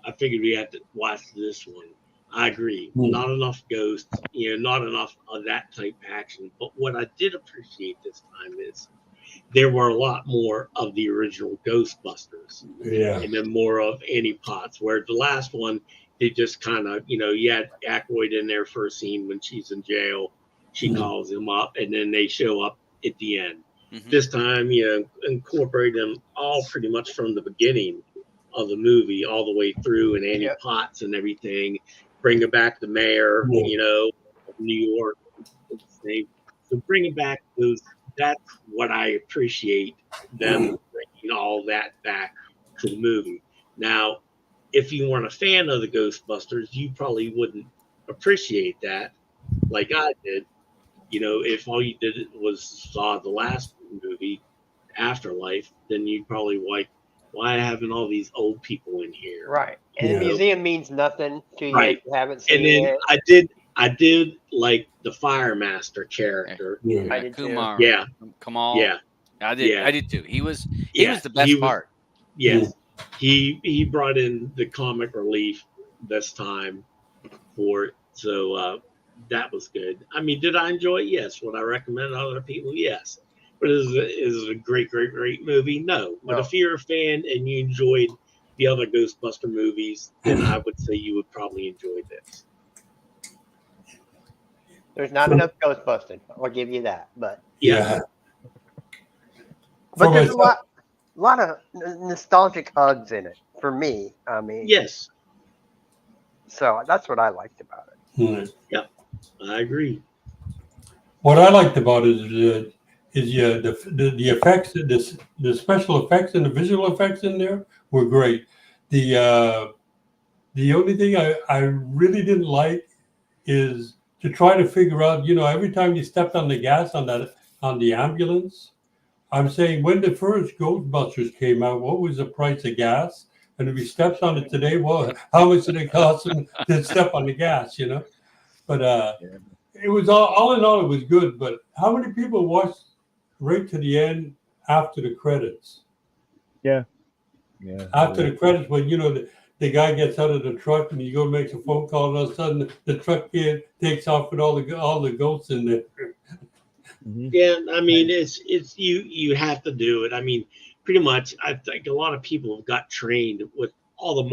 I figured we had to watch this one. I agree, not enough ghosts, not enough of that type of action. But what I did appreciate this time is there were a lot more of the original Ghostbusters, and then more of Annie Potts. Where the last one, they just kind of, you had Aykroyd in there for a scene when she's in jail. She calls him up, and then they show up at the end. This time, incorporate them all pretty much from the beginning of the movie all the way through, and Annie Potts and everything. Bringing back the mayor, of New York. So bringing back those, that's what I appreciate, them bringing all that back to the movie. Now, if you weren't a fan of the Ghostbusters, you probably wouldn't appreciate that like I did. If all you did was saw the last movie, Afterlife, then you'd probably like, why having all these old people in here? Right. And the museum means nothing to you if you haven't seen it. And then I did like the Fire Master character. I did Kumar. too. Yeah. Kamal. Yeah. I did too. He was the best part. Yes. He brought in the comic relief this time for it. So that was good. I mean, did I enjoy it? Yes. Would I recommend it to other people? Yes. But is it a great, great, great movie? No. But if you're a fan and you enjoyed the other Ghostbuster movies, then I would say you would probably enjoy this. There's not enough Ghostbusting. I'll give you that. But yeah. But there's a lot of nostalgic hugs in it for me. I mean, yes. So that's what I liked about it. Yeah, I agree. What I liked about it is the effects, the special effects and the visual effects in there were great. The only thing I really didn't like is to try to figure out, every time you stepped on the gas on the ambulance, I'm saying when the first Ghostbusters came out, what was the price of gas? And if he steps on it today, well, how much did it cost him to step on the gas, But it was all in all, it was good. But how many people watched right to the end after the credits? Yeah. After the credits, when the guy gets out of the truck and he goes makes a phone call, and all of a sudden the truck kid takes off with all the ghosts in there. Yeah, I mean it's you have to do it. I mean, pretty much I think a lot of people have got trained with all the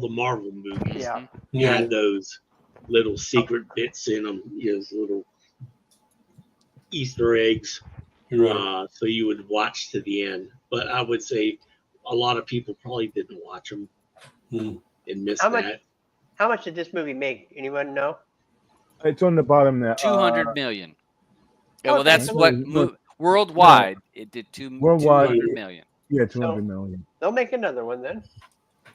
Marvel movies had those little secret bits in them, little Easter eggs. Right. So you would watch to the end. But I would say a lot of people probably didn't watch them and missed that. How much did this movie make? Anyone know? It's on the bottom there. 200 million. Yeah, well, that's what worldwide it did. 200 million. Yeah, 200 million. They'll make another one then.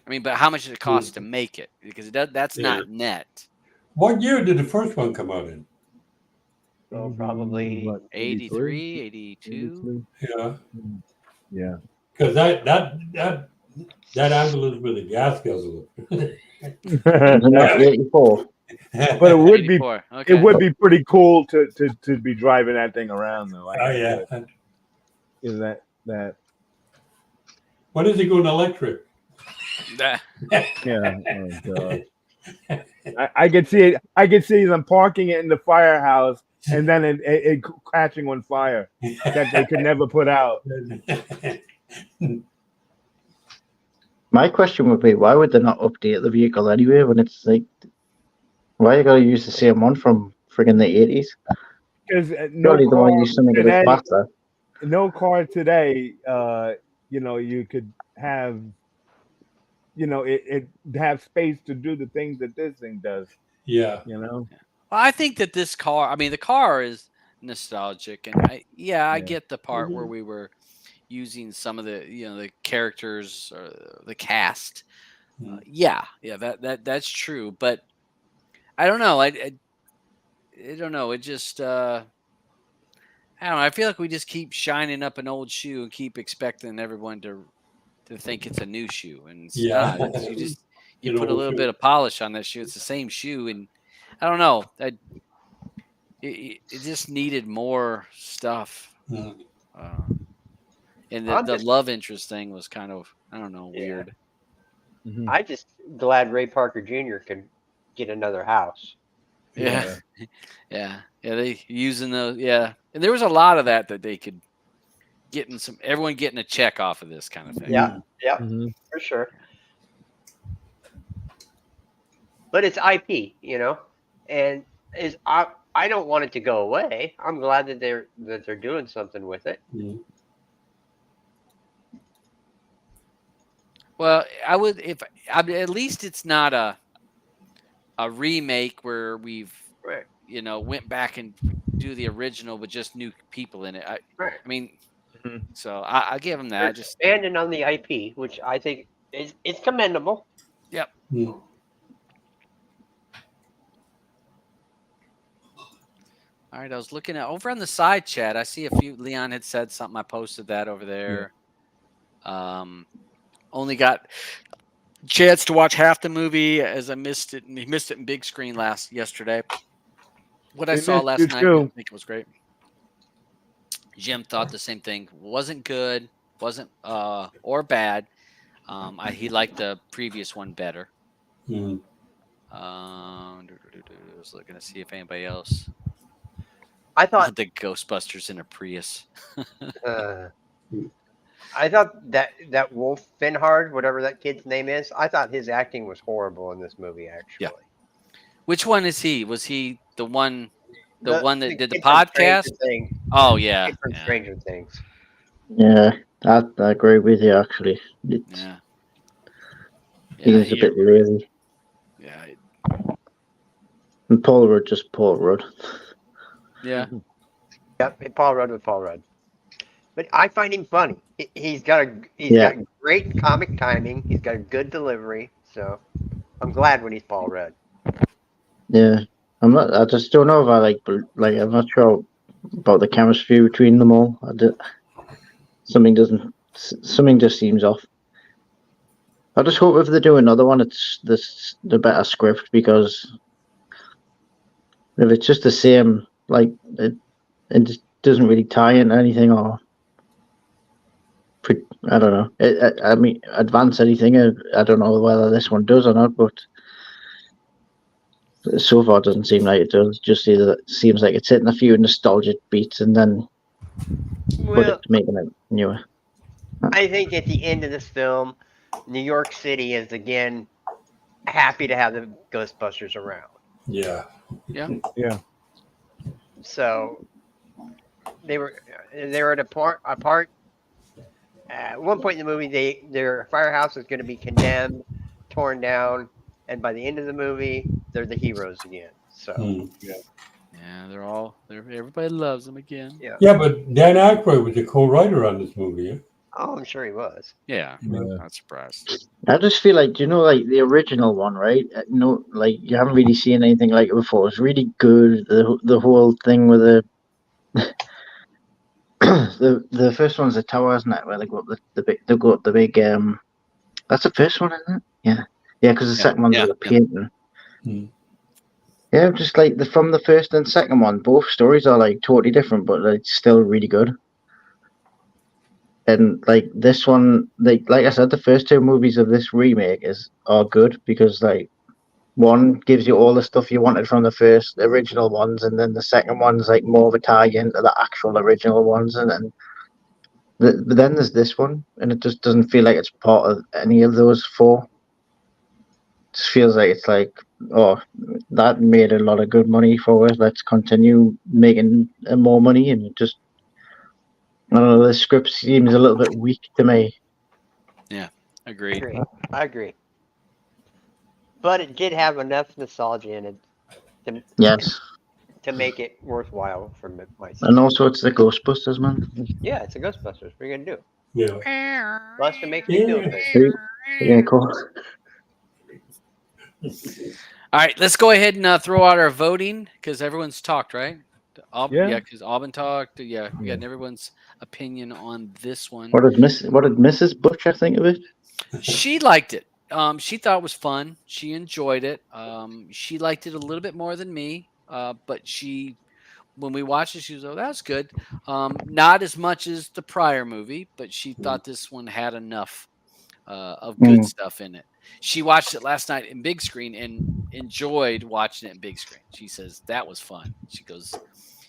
I mean, but how much did it cost to make it? Because that's not net. What year did the first one come out in? So probably 83, 82. Yeah. Because that ambulance with the gas guzzler. 84. But it would be pretty cool to be driving that thing around though. Is that when is it going electric? Yeah. Oh God. I could see them parking it in the firehouse and then it catching on fire that they could never put out. My question would be, why would they not update the vehicle anyway when it's like, why you gotta use the same one from friggin' the 80s? Because no car today, you could have, it have space to do the things that this thing does. Yeah. Well, I think that this car, I mean, the car is nostalgic, and I get the part where we were using some of the the characters or the cast. That's true, but I don't know. I don't know. It just I don't know. I feel like we just keep shining up an old shoe and keep expecting everyone to think it's a new shoe, and it's not. It's, you put a little bit of polish on that shoe. It's the same shoe, and I don't know. It just needed more stuff. Mm. And the love interest thing was kind of, I don't know, weird. Mm-hmm. I just glad Ray Parker Jr. can get another house. Yeah. Yeah. They using those. Yeah. And there was a lot of that they could everyone getting a check off of this kind of thing. Yeah. Yeah. Mm-hmm. For sure. But it's IP, and I don't want it to go away. I'm glad that they're doing something with it. Mm. Well, I would at least it's not a remake where we've went back and do the original with just new people in it. I mean, so I give them that. Just expanding on the IP, which I think is commendable. Yep. Mm. All right, I was looking at over on the side chat. I see a few. Leon had said something. I posted that over there. Only got a chance to watch half the movie as I missed it, and he missed it in big screen yesterday. What I saw last night, I think it was great. Jim thought the same thing. Wasn't good. Wasn't or bad. He liked the previous one better. Mm. I was looking to see if anybody else. I thought the Ghostbusters in a Prius. I thought that Wolf Finhard, whatever that kid's name is, I thought his acting was horrible in this movie. Actually, Which one is he? Was he the one that did the podcast? Oh yeah, from Stranger Things. Yeah, I agree with you. Actually, he's a bit lazy. Yeah, and Paul Rudd, just Paul Rudd. Yeah. Yep, Paul Rudd with Paul Rudd. But I find him funny. He's got great comic timing. He's got a good delivery. So I'm glad when he's Paul Rudd. Yeah, I just don't know if I like. I'm not sure about the chemistry between them all. Something just seems off. I just hope if they do another one, it's the better script, because if it's just the same, like it just doesn't really tie into anything, or I don't know. I mean, advance anything. I don't know whether this one does or not, but so far it doesn't seem like it does. Just either it seems like it's hitting a few nostalgic beats and then making it newer. I think at the end of this film, New York City is again happy to have the Ghostbusters around. Yeah. So they were at a part. At one point in the movie, their firehouse is going to be condemned, torn down, and by the end of the movie, they're the heroes again. So everybody loves them again. Yeah, but Dan Aykroyd was a co-writer on this movie. Yeah? Oh, I'm sure he was. Yeah. Not surprised. I just feel like, like the original one, right? Like you haven't really seen anything like it before. It's really good. The whole thing with the first one's the tower, isn't it? Where they go up the big that's the first one, isn't it? Yeah, because the second one's the painting. Yeah, just like from the first and second one, both stories are like totally different, but it's still really good. And like this one, like I said, the first two movies of this remake are good, because like one gives you all the stuff you wanted from the first original ones, and then the second one's like more of a tie-in to the actual original ones, and then but then there's this one, and it just doesn't feel like it's part of any of those four. It just feels like it's like, oh, that made a lot of good money for us. Let's continue making more money, and it just, I don't know, the script seems a little bit weak to me. Yeah, agreed. I agree. But it did have enough nostalgia in it to make it worthwhile for myself. And also, it's the Ghostbusters, man. Yeah, it's the Ghostbusters. What are you going to do? Yeah. Buster makes me do it. Yeah, cool. All right, let's go ahead and throw out our voting because everyone's talked, right? Yeah. Because Auburn talked. Yeah, we got everyone's opinion on this one. What did Mrs. Butcher think of it? She liked it. She thought it was fun. She enjoyed it. She liked it a little bit more than me. But when we watched it, she was, oh, that's good. Not as much as the prior movie, but she thought this one had enough of good stuff in it. She watched it last night in big screen and enjoyed watching it in big screen. She says that was fun. She goes,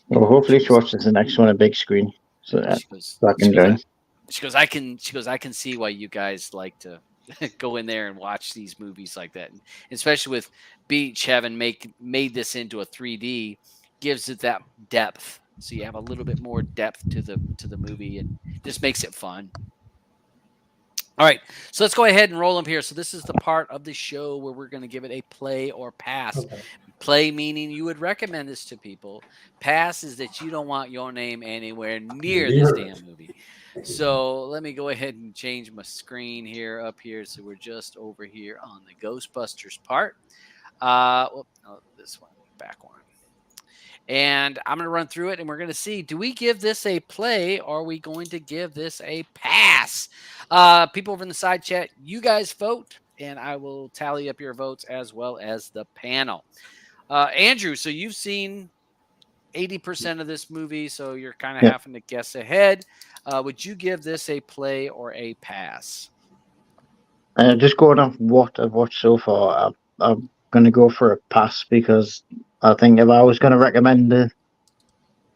well, hopefully she watches the next one in big screen. So she goes, I can see why you guys like to go in there and watch these movies like that, and especially with Beach having made this into a 3D, gives it that depth. So you have a little bit more depth to the movie, and just makes it fun. All right, so let's go ahead and roll them here. So this is the part of the show where we're going to give it a play or pass. Okay. Play meaning you would recommend this to people. Pass is that you don't want your name anywhere near this damn movie. So let me go ahead and change my screen here up here. So we're just over here on the Ghostbusters part. This one, back one. And I'm going to run through it, and we're going to see, do we give this a play, or are we going to give this a pass? People over in the side chat, you guys vote, and I will tally up your votes as well as the panel. Andrew, so you've seen 80% of this movie, so you're kind of having to guess ahead. Would you give this a play or a pass? Just going off what I've watched so far, I'm going to go for a pass, because I think if I was going to recommend the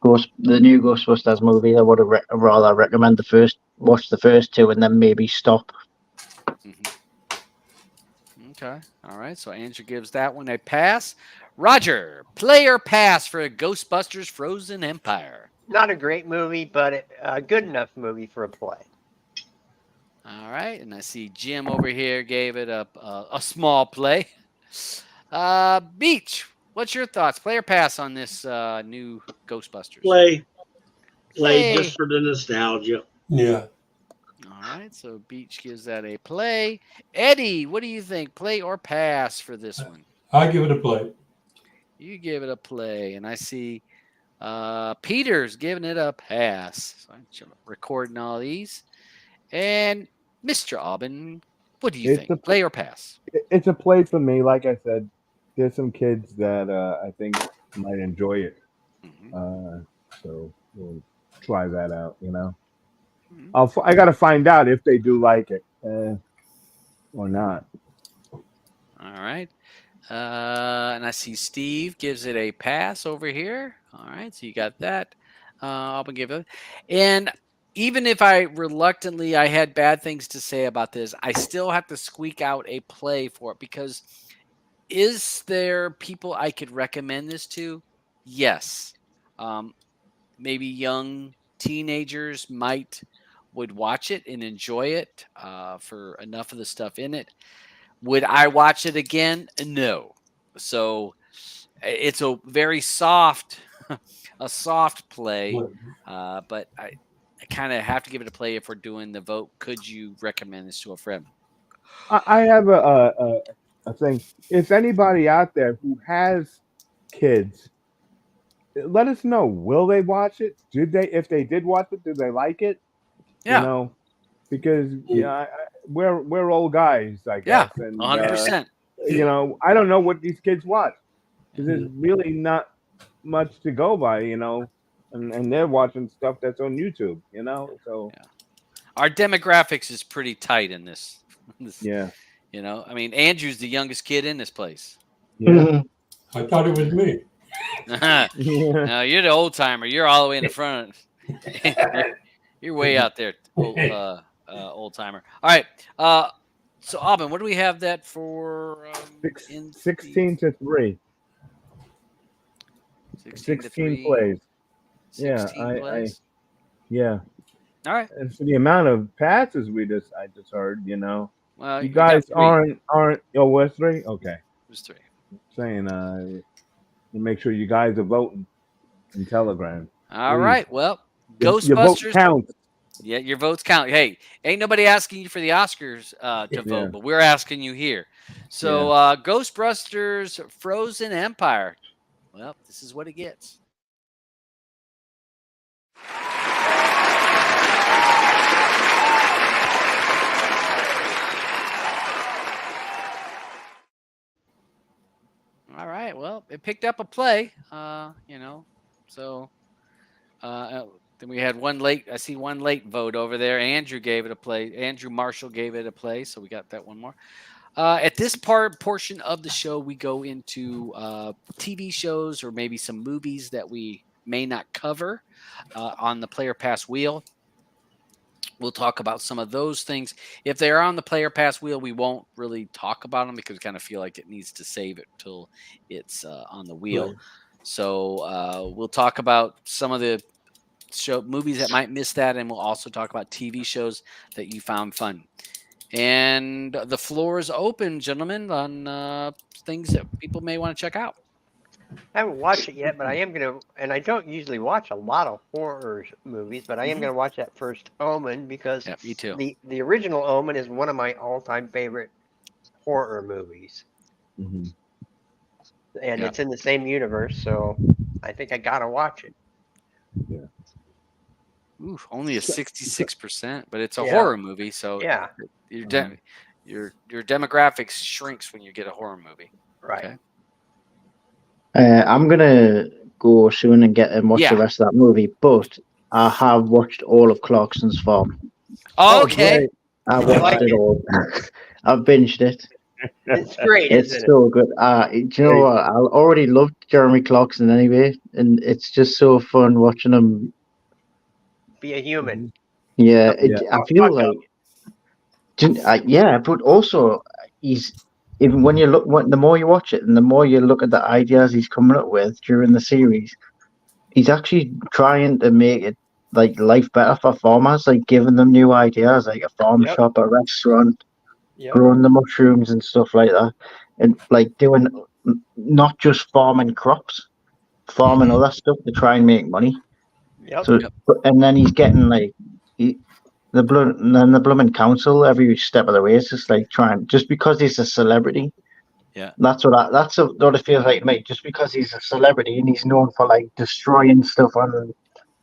new Ghostbusters movie, I would have rather recommend watch the first two and then maybe stop. Okay. All right. So Andrew gives that one a pass. Roger, play or pass for Ghostbusters Frozen Empire? Not a great movie, but a good enough movie for a play. All right. And I see Jim over here gave it a small play. Beach, what's your thoughts? Play or pass on this new Ghostbusters? Play just for the nostalgia. Yeah. All right, so Beach gives that a play. Eddie, what do you think? Play or pass for this one? I give it a play. You give it a play, and I see Peter's giving it a pass. So I'm recording all these. And Mr. Aubin, what do you think? Play or pass? It's a play for me. Like I said, there's some kids that I think might enjoy it. So we'll try that out, you know. I got to find out if they do like it or not. All right. And I see Steve gives it a pass over here. All right, so you got that. I'll give it. And even if I had bad things to say about this, I still have to squeak out a play for it, because is there people I could recommend this to? Yes. Maybe young teenagers would watch it and enjoy it for enough of the stuff in it. Would I watch it again? No. So it's a very soft play, but I kind of have to give it a play if we're doing the vote. Could you recommend this to a friend? I have a thing. If anybody out there who has kids, let us know. Will they watch it? If they did watch it, did they like it? Yeah. You know, because we're old guys, I guess. Yeah, and 100%. You know, I don't know what these kids watch. There's really not much to go by, you know, and they're watching stuff that's on YouTube, you know. So our demographics is pretty tight in this. Yeah. You know, I mean, Andrew's the youngest kid in this place. Yeah. I thought it was me. No, you're the old timer. You're all the way in the front. You're way out there, old timer. All right. So Aubin, what do we have that for? 16 to 3. 16 plays. 16 plays. Yeah. All right. And for the amount of passes I just heard, you know. Well, you guys aren't. Oh, was 3? Okay. It was 3. Saying make sure you guys are voting in Telegram. All right. Well, Your vote Ghostbusters. counts. Yeah, your votes count. Hey, ain't nobody asking you for the Oscars to vote, but we're asking you here. So, Ghostbusters Frozen Empire. Well, this is what it gets. All right. Well, it picked up a play, so then we had one late. I see one late vote over there. Andrew gave it a play. Andrew Marshall gave it a play, so we got that one more. At this portion of the show, we go into TV shows or maybe some movies that we may not cover on the Player Pass wheel. We'll talk about some of those things. If they're on the Player Pass wheel, we won't really talk about them because we kind of feel like it needs to save it till it's on the wheel. Right. So we'll talk about some of the movies that might miss that, and we'll also talk about TV shows that you found fun. And the floor is open, gentlemen, on things that people may want to check out. I haven't watched it yet, but I am going to, and I don't usually watch a lot of horror movies, but I am going to watch that first Omen because me too. The original Omen is one of my all-time favorite horror movies. Mm-hmm. And it's in the same universe, so I think I got to watch it. Yeah. Ooh, only a 66%, but it's a horror movie, so your demographics shrinks when you get a horror movie. Right. Okay. I'm gonna go soon and get and watch the rest of that movie, but I have watched all of Clarkson's Farm. Oh, okay. I watched it all. I've binged it. It's great. It's so good. Do you know what? I already loved Jeremy Clarkson anyway, and it's just so fun watching him be a human. Yeah, I feel like, but also he's even when you look, the more you watch it, and the more you look at the ideas he's coming up with during the series, he's actually trying to make it like life better for farmers, like giving them new ideas, like a farm shop, a restaurant, growing the mushrooms and stuff like that, and like doing not just farming crops, farming other stuff to try and make money. So, and then he's getting like the Blooming Council every step of the way. It's just like trying, just because he's a celebrity. Yeah, that's what it feels like, mate. Just because he's a celebrity and he's known for like destroying stuff on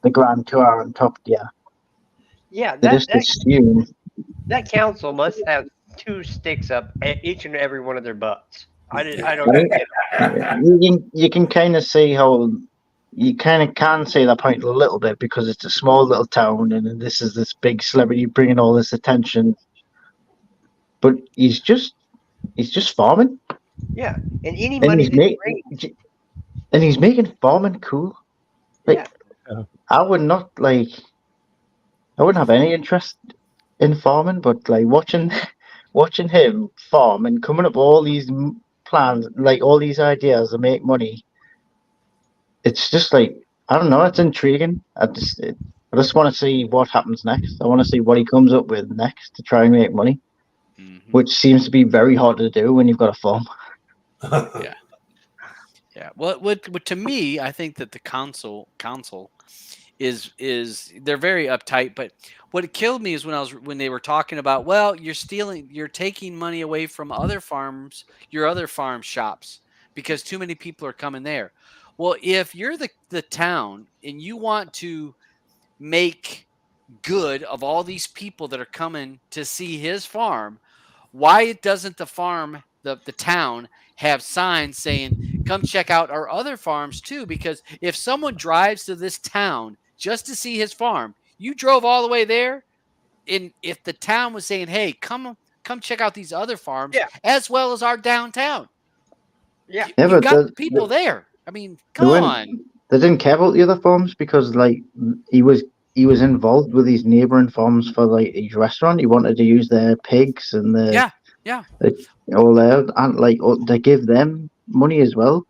the Grand Tour on top. Yeah, that council must have 2 sticks up each and every one of their butts. I don't get it. You can kind of see how. You kind of can see that point a little bit because it's a small little town and this is this big celebrity bringing all this attention. But he's just farming. Yeah, and any money he's making farming cool. Like, I wouldn't have any interest in farming, but like watching him farm and coming up with all these plans, like all these ideas to make money. It's just like, I don't know, it's intriguing. I just want to see what happens next. I want to see what he comes up with next to try and make money, which seems to be very hard to do when you've got a farm. Yeah. Well, to me, I think that the council is they're very uptight. But what killed me is when they were talking about, well, you're taking money away from other farms, your other farm shops, because too many people are coming there. Well, if you're the town and you want to make good of all these people that are coming to see his farm, why doesn't the town have signs saying, come check out our other farms too? Because if someone drives to this town just to see his farm, you drove all the way there. And if the town was saying, hey, come check out these other farms as well as our downtown. Yeah. You got the people there. I mean, come on. They didn't care about the other farms because, like, he was involved with these neighboring farms for like his restaurant. He wanted to use their pigs and all there, and like they give them money as well,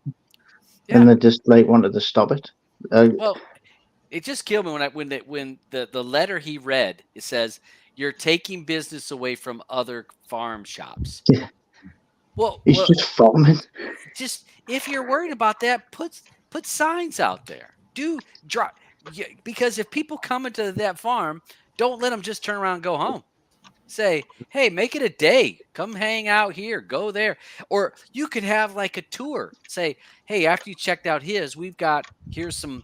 and they just like wanted to stop it. Well, it just killed me when the letter he read. It says you're taking business away from other farm shops. Yeah. Well, he's just farming. Just if you're worried about that, put signs out there. Because if people come into that farm, Don't let them just turn around and go home. Say, hey, make it a day. Come hang out here. Go there. Or you could have like a tour. Say, hey, after you checked out here's some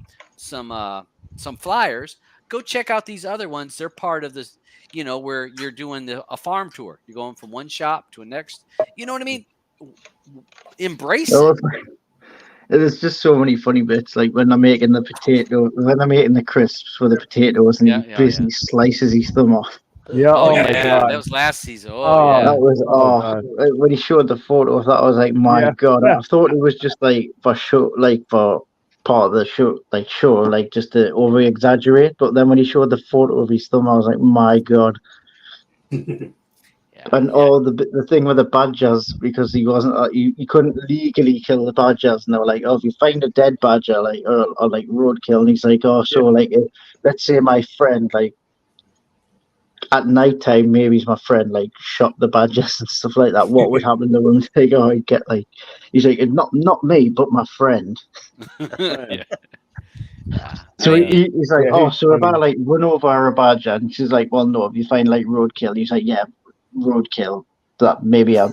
flyers. Go check out these other ones. They're part of this, where you're doing a farm tour. You're going from one shop to a next. You know what I mean? Embrace it. There's just so many funny bits, like when they're making the crisps with the potatoes, and he basically slices his thumb off. Yeah. Oh my God. That was last season. That was when he showed the photo of that, I was like, my God. I thought it was just like for show, like for part of the show, like just to over exaggerate. But then when he showed the photo of his thumb, I was like, my God. The thing with the badgers, because he wasn't, he couldn't legally kill the badgers, and they were like, oh, if you find a dead badger, like or like roadkill, and he's like, oh, so like, let's say my friend, like, at night time, maybe he's my friend, like, shot the badgers and stuff like that. What would happen to him? Like, oh, he'd get like, he's like, not me, but my friend. So he's like, so if I like run over a badger, and she's like, well, no, if you find like roadkill, he's like, yeah, roadkill. That maybe I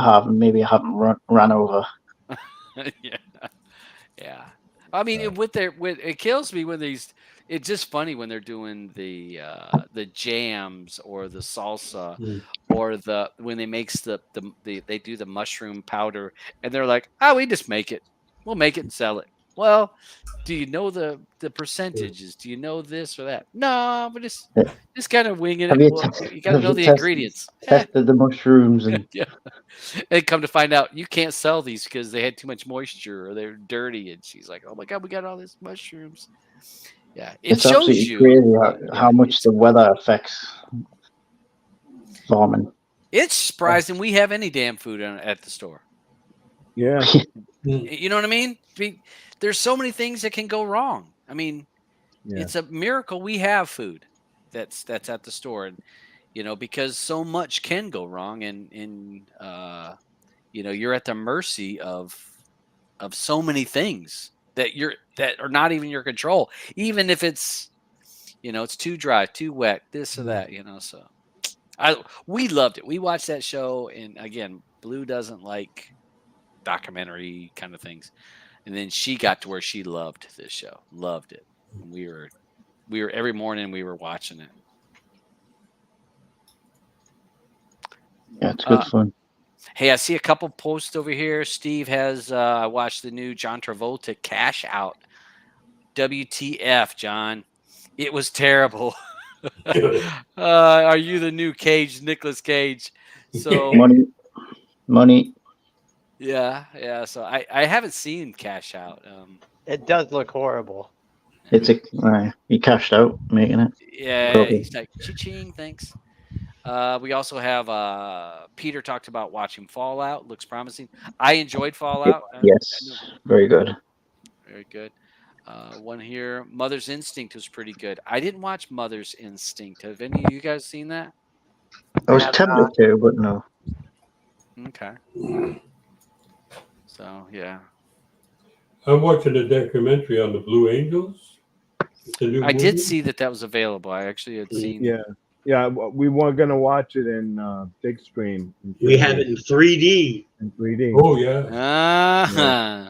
have, and maybe I haven't ran over. Yeah. I mean, it kills me when these. It's just funny when they're doing the jams or the salsa or when they makes they do the mushroom powder, and they're like, oh, we just make it. We'll make it and sell it. Well, do you know the percentages? Do you know this or that? No, but just kind of winging it. You got to know the ingredients. Tested the mushrooms and and come to find out you can't sell these because they had too much moisture or they're dirty. And she's like, oh my God, we got all these mushrooms. Yeah, it shows you crazy how much the weather affects farming. It's surprising we have any damn food at the store. Yeah. You know what I mean? There's so many things that can go wrong. I mean, it's a miracle we have food that's at the store, and because so much can go wrong, and you're at the mercy of so many things that are not even your control. Even if it's it's too dry, too wet, this or that, So we loved it. We watched that show, and again, Blue doesn't like documentary kind of things, and then she got to where she loved this show, loved it. And we were every morning we were watching it. Yeah, it's good fun. Hey, I see a couple posts over here. Steve has I watched the new John Travolta Cash Out. WTF, John? It was terrible. Are you the new Nicolas Cage? So money. Yeah. So I haven't seen Cash Out. It does look horrible. It's he cashed out making it. Yeah, he's like, cha-ching, thanks. We also have Peter talked about watching Fallout. Looks promising. I enjoyed Fallout. Yes, very good. Very good. One here, Mother's Instinct was pretty good. I didn't watch Mother's Instinct. Have any of you guys seen that? I was tempted to, but no. Okay. So, yeah. I'm watching a documentary on the Blue Angels. I did see that was available. I actually had seen. Yeah, we weren't gonna watch it in big screen. We have it in 3D. In 3D. Oh yeah.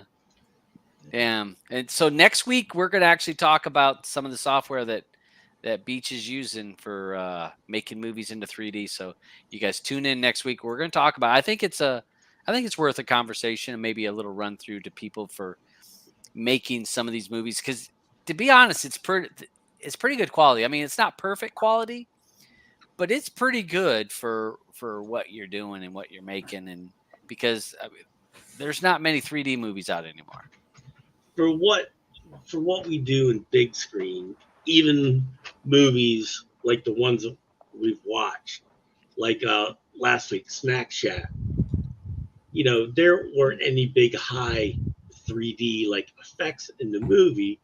Damn. And so next week we're gonna actually talk about some of the software that Beach is using for making movies into 3D. So you guys tune in next week. We're gonna talk about. I think it's worth a conversation and maybe a little run through to people for making some of these movies, because to be honest, it's pretty good quality. I mean, it's not perfect quality, but it's pretty good for what you're doing and what you're making, and because there's not many 3D movies out anymore. For what we do in big screen, even movies like the ones we've watched, like last week, Snack Shack, there weren't any big high 3D like effects in the movie,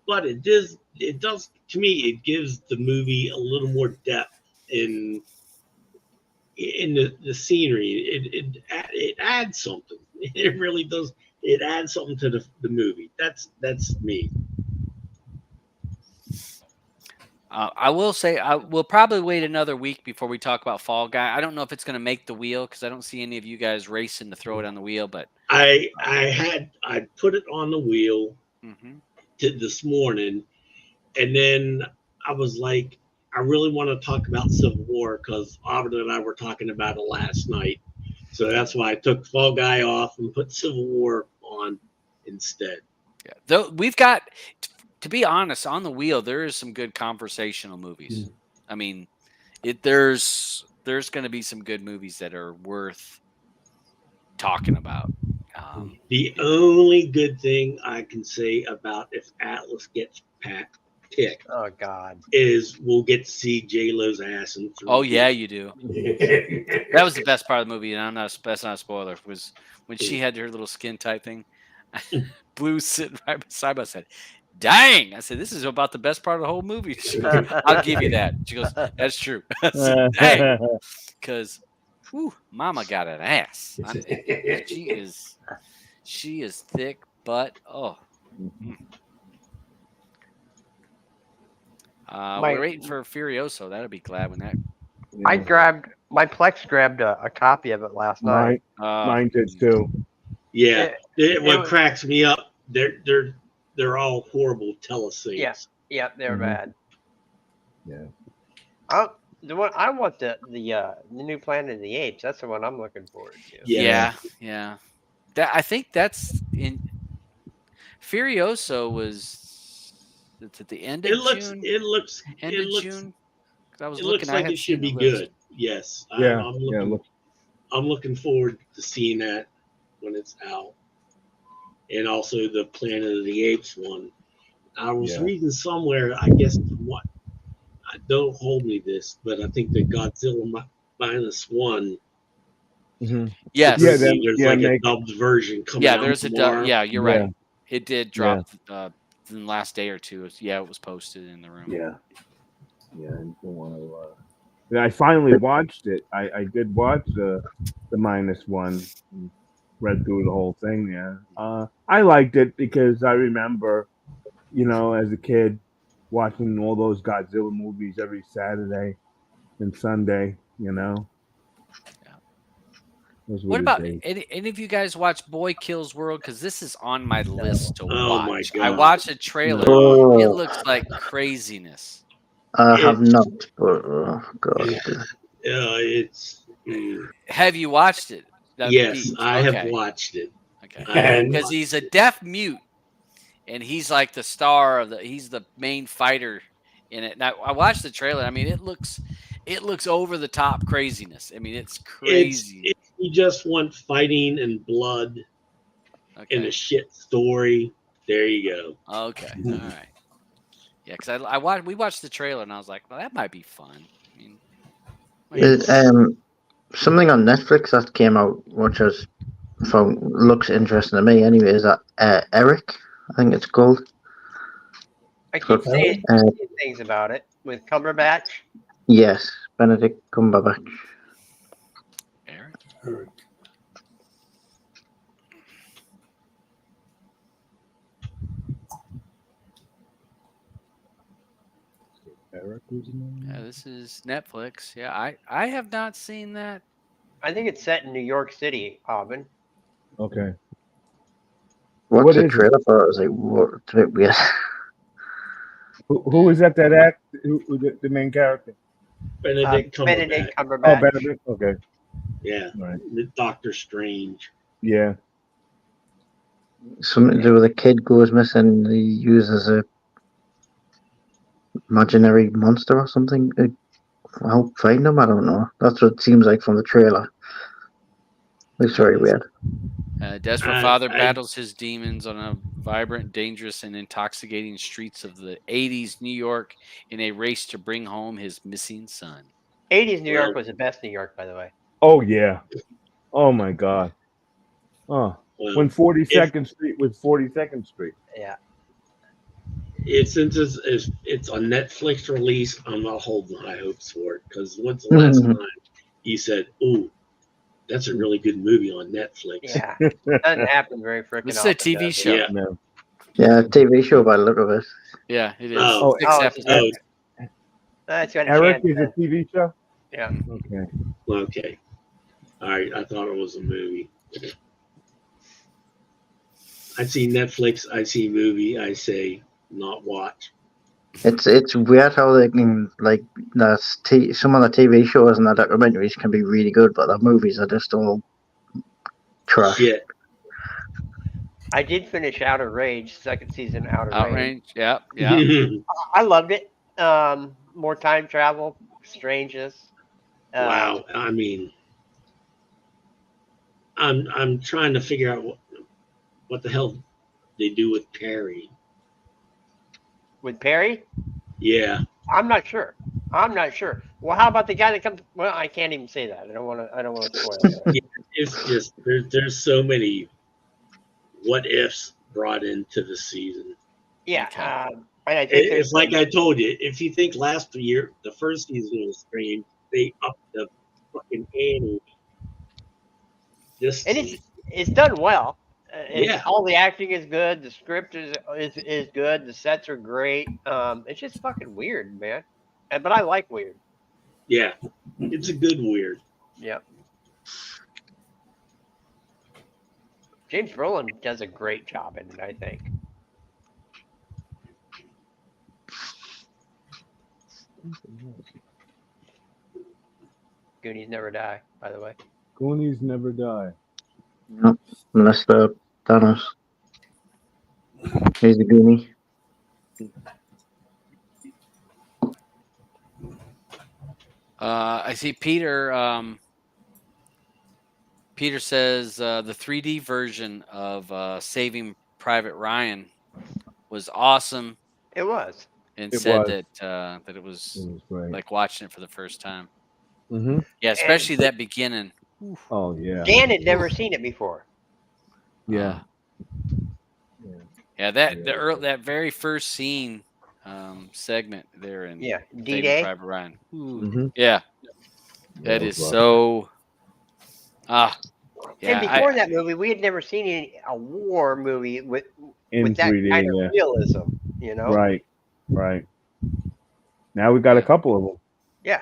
but it does to me, it gives the movie a little more depth in the scenery. It adds something. It really does. It adds something to the movie. That's me. I will say we'll probably wait another week before we talk about Fall Guy. I don't know if it's going to make the wheel because I don't see any of you guys racing to throw it on the wheel. But I put it on the wheel this morning, and then I was like, I really want to talk about Civil War because Auburn and I were talking about it last night. So that's why I took Fall Guy off and put Civil War on instead. Yeah, though we've got, to be honest, on the wheel there is some good conversational movies. I mean, there's going to be some good movies that are worth talking about. The only good thing I can say about if Atlas gets picked, oh god, is we'll get to see J-Lo's ass. Oh yeah, you do. That was the best part of the movie, and that's not a spoiler. Was when she had her little skin tight thing. Blue sitting right beside us said, "Dang!" I said, "This is about the best part of the whole movie." She goes, "I'll give you that." She goes, "That's true." I said, "Dang," because Mama got an ass. She is thick, but we're waiting for Furioso. That'll be glad when that. I grabbed my Plex grabbed a copy of it last night. Mine did too. Yeah, what cracks me up, they're all horrible telesaves. Yeah, they're bad. Yeah. The one I want the new Planet of the Apes. That's the one I'm looking forward to. Yeah. I think that's in Furioso was it's at the end of June. It looks June. I was it looking. looks like it should be good. Yes. I'm looking forward to seeing that when it's out. And also the Planet of the Apes one. I was reading somewhere, I guess, don't hold me this, but I think the Godzilla -1. Yes. There's a dubbed version coming out. Yeah, there's tomorrow. a dub. Yeah, you're right. It did drop in the last day or two. It was posted in the room. Yeah. I don't want to. I finally watched it. I did watch the -1. Read through the whole thing. Yeah. I liked it because I remember, as a kid, watching all those Godzilla movies every Saturday and Sunday. What about any of you guys watch Boy Kills World? Because this is on my list to watch. My God. I watched a trailer. It looks like craziness. I have not, but God. It's. Have you watched it? Yes, I have watched it. Okay, because he's a deaf mute, and he's like the star he's the main fighter in it. Now I watched the trailer. I mean, it looks over the top craziness. I mean, it's crazy. You just want fighting and blood and a shit story. There you go. Okay, all right. Yeah, because we watched the trailer and I was like, well, that might be fun. I mean, something on Netflix that came out, which looks interesting to me. Anyway, is that Eric? I think it's called. I keep saying things about it with Cumberbatch. Yes, Benedict Cumberbatch. Eric. Yeah, this is Netflix. Yeah, I have not seen that. I think it's set in New York City, Auburn. Okay. What's the trailer for? It's like, it's a bit weird. Who is that act? Who the main character? Benedict Cumberbatch. Benedict Cumberbatch. Oh, Benedict. Okay. Yeah. Right. Doctor Strange. Yeah. Something to do with a kid goes missing. He uses a imaginary monster or something to help find him. I don't know. That's what it seems like from the trailer. Looks very weird. Desperate father battles his demons on a vibrant, dangerous, and intoxicating streets of the 80s New York in a race to bring home his missing son. 80s New York was the best New York, by the way. Oh, yeah. Oh, my God. Oh, when 42nd Street was 42nd Street. Yeah. Since it's a Netflix release, I'm not holding high hopes for it because when's the last time you said, "Ooh, that's a really good movie on Netflix"? Yeah, that doesn't happen very freaking often. This is a TV show. Yeah. Yeah, a TV show by the look of it. Yeah, it is. That's got a Eric chance, is a TV show. Yeah. Okay. Okay. All right. I thought it was a movie. I see Netflix. I see movie. I say not watch. It's weird how they can like some of the TV shows and the documentaries can be really good, but the movies are just all trash. Shit. I did finish Outer Range, second season Outer Range. Yeah. I loved it. More time travel, strangeness. Wow. I mean, I'm trying to figure out what the hell they do with Perry. With Perry? Yeah. I'm not sure. Well, how about the guy that comes? Well, I can't even say that. I don't want to spoil it. Yeah, it's just there's so many what ifs brought into the season. Yeah. Okay. And I think It's like I told you. If you think last year the first season was strange, they upped the fucking ante. And it's done well. Yeah. All the acting is good. The script is good. The sets are great. It's just fucking weird, man. But I like weird. Yeah, it's a good weird. Yeah. James Brolin does a great job in it, I think. Goonies never die, by the way. Goonies never die. No, unless they're Thanos. He's the Goonie. I see Peter. Peter says the 3D version of Saving Private Ryan was awesome. It was. And It said was. that it was great. like watching it for the first time. Mm-hmm. Yeah, especially that beginning. Oh yeah. Dan had never seen it before. Yeah. Yeah, that very first scene segment there in Saving D-Day. Private Ryan. Mm-hmm. Yeah, that is so. Yeah, and before that movie, we had never seen a war movie with that 3D, kind of realism. You know. Right. Now we got a couple of them. Yeah.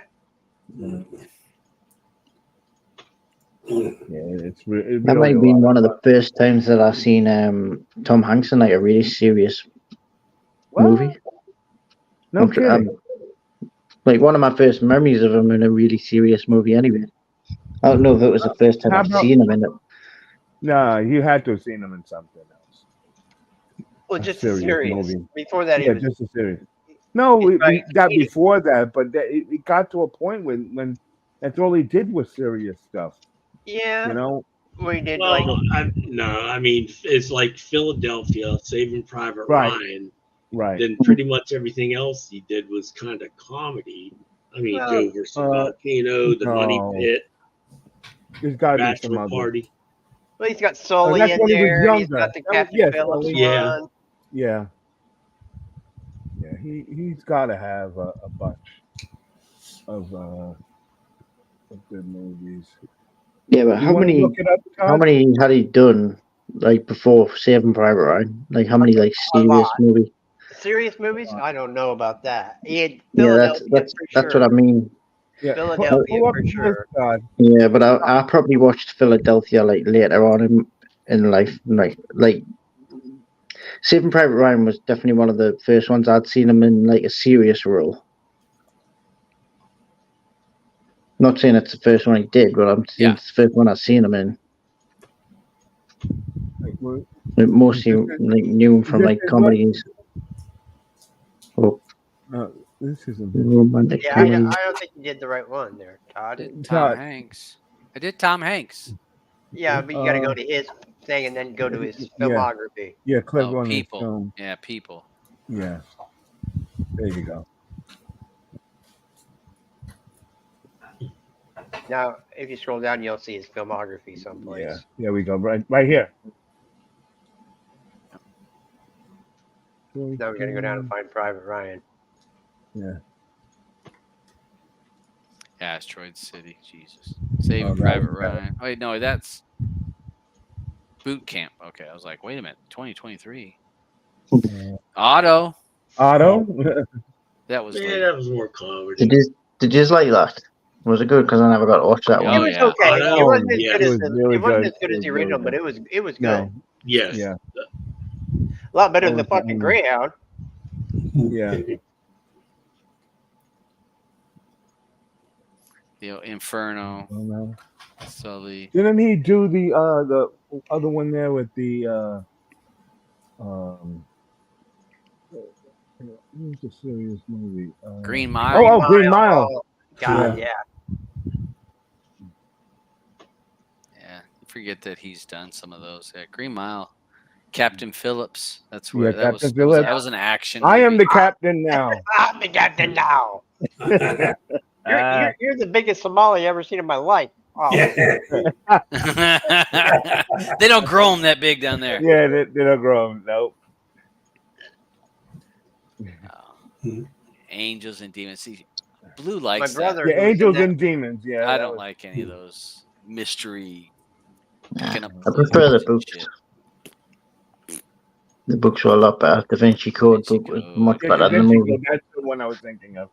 Yeah, it's really. That might have been one of the first times that I've seen Tom Hanks in like a really serious movie. No kidding. Like one of my first memories of him in a really serious movie. Anyway, I don't know if it was the first time I've seen him in it. No, you had to have seen him in something else. Well, just a serious movie. Before that, yeah, just a serious. No, we got before that, but it got to a point when that's all he did was serious stuff. Yeah, you know, we did. Well, I mean, it's like Philadelphia, Saving Private Ryan. Right. Then pretty much everything else he did was kind of comedy. I mean, Joe versus Volcano, The Money Pit, there's got to be some Bachelor other. Party. Well, he's got Sully in there. He's got the Captain Phillips one. Yeah. He's got to have a bunch of good movies. Yeah, but how many had he done like before Saving Private Ryan? Like how many like serious movies? Serious movies? I don't know about that. He had that's what I mean. Yeah. Philadelphia for sure. Yeah, but I probably watched Philadelphia like later on in life, like Saving Private Ryan was definitely one of the first ones I'd seen him in like a serious role. Not saying it's the first one he did, but I'm saying it's the first one I've seen him in. Mostly like knew him from like comedies. This isn't romantic. Yeah, I don't think you did the right one there, Todd. Tom Hanks. I did Tom Hanks. Yeah, but you got to go to his thing and then go to his filmography. Yeah, click on People. his film. Yeah, People. Yeah. There you go. Now, if you scroll down, you'll see his filmography someplace. Yeah, there we go. Right here. Now we're gonna go down and find Private Ryan. Yeah. Asteroid City. Jesus. Saving Private Ryan. Oh, wait, no, that's Boot Camp. Okay, I was like, wait a minute, 2023. Auto. This That was that was more comedy. Did you like that? Was it good? Because I never got to watch that Oh, one. It was okay. Oh, It wasn't as yeah. good It as was really it wasn't good. as good It as was the really original, good. but it was good. No. Yes. Yeah. A lot better than the fucking Greyhound. Yeah. Inferno. Oh, no. Sully. Didn't he do the other one there with the what was the serious movie? Green Mile. Oh, Green Mile. Oh, God, yeah. Yeah, forget that he's done some of those. Yeah, Green Mile. Captain Phillips. That's where that was an action. I am movie. the captain now. I'm the captain now. You're the biggest Somali I've ever seen in my life. Oh. They don't grow them that big down there. Yeah, they don't grow them. Nope. Angels and Demons. See, Blue likes My brother. Yeah, Angels and Demons. Yeah, I don't like any of those mystery. I prefer the books. The books were a lot better. Da Vinci Code book was much better than the movie. That's the one I was thinking of.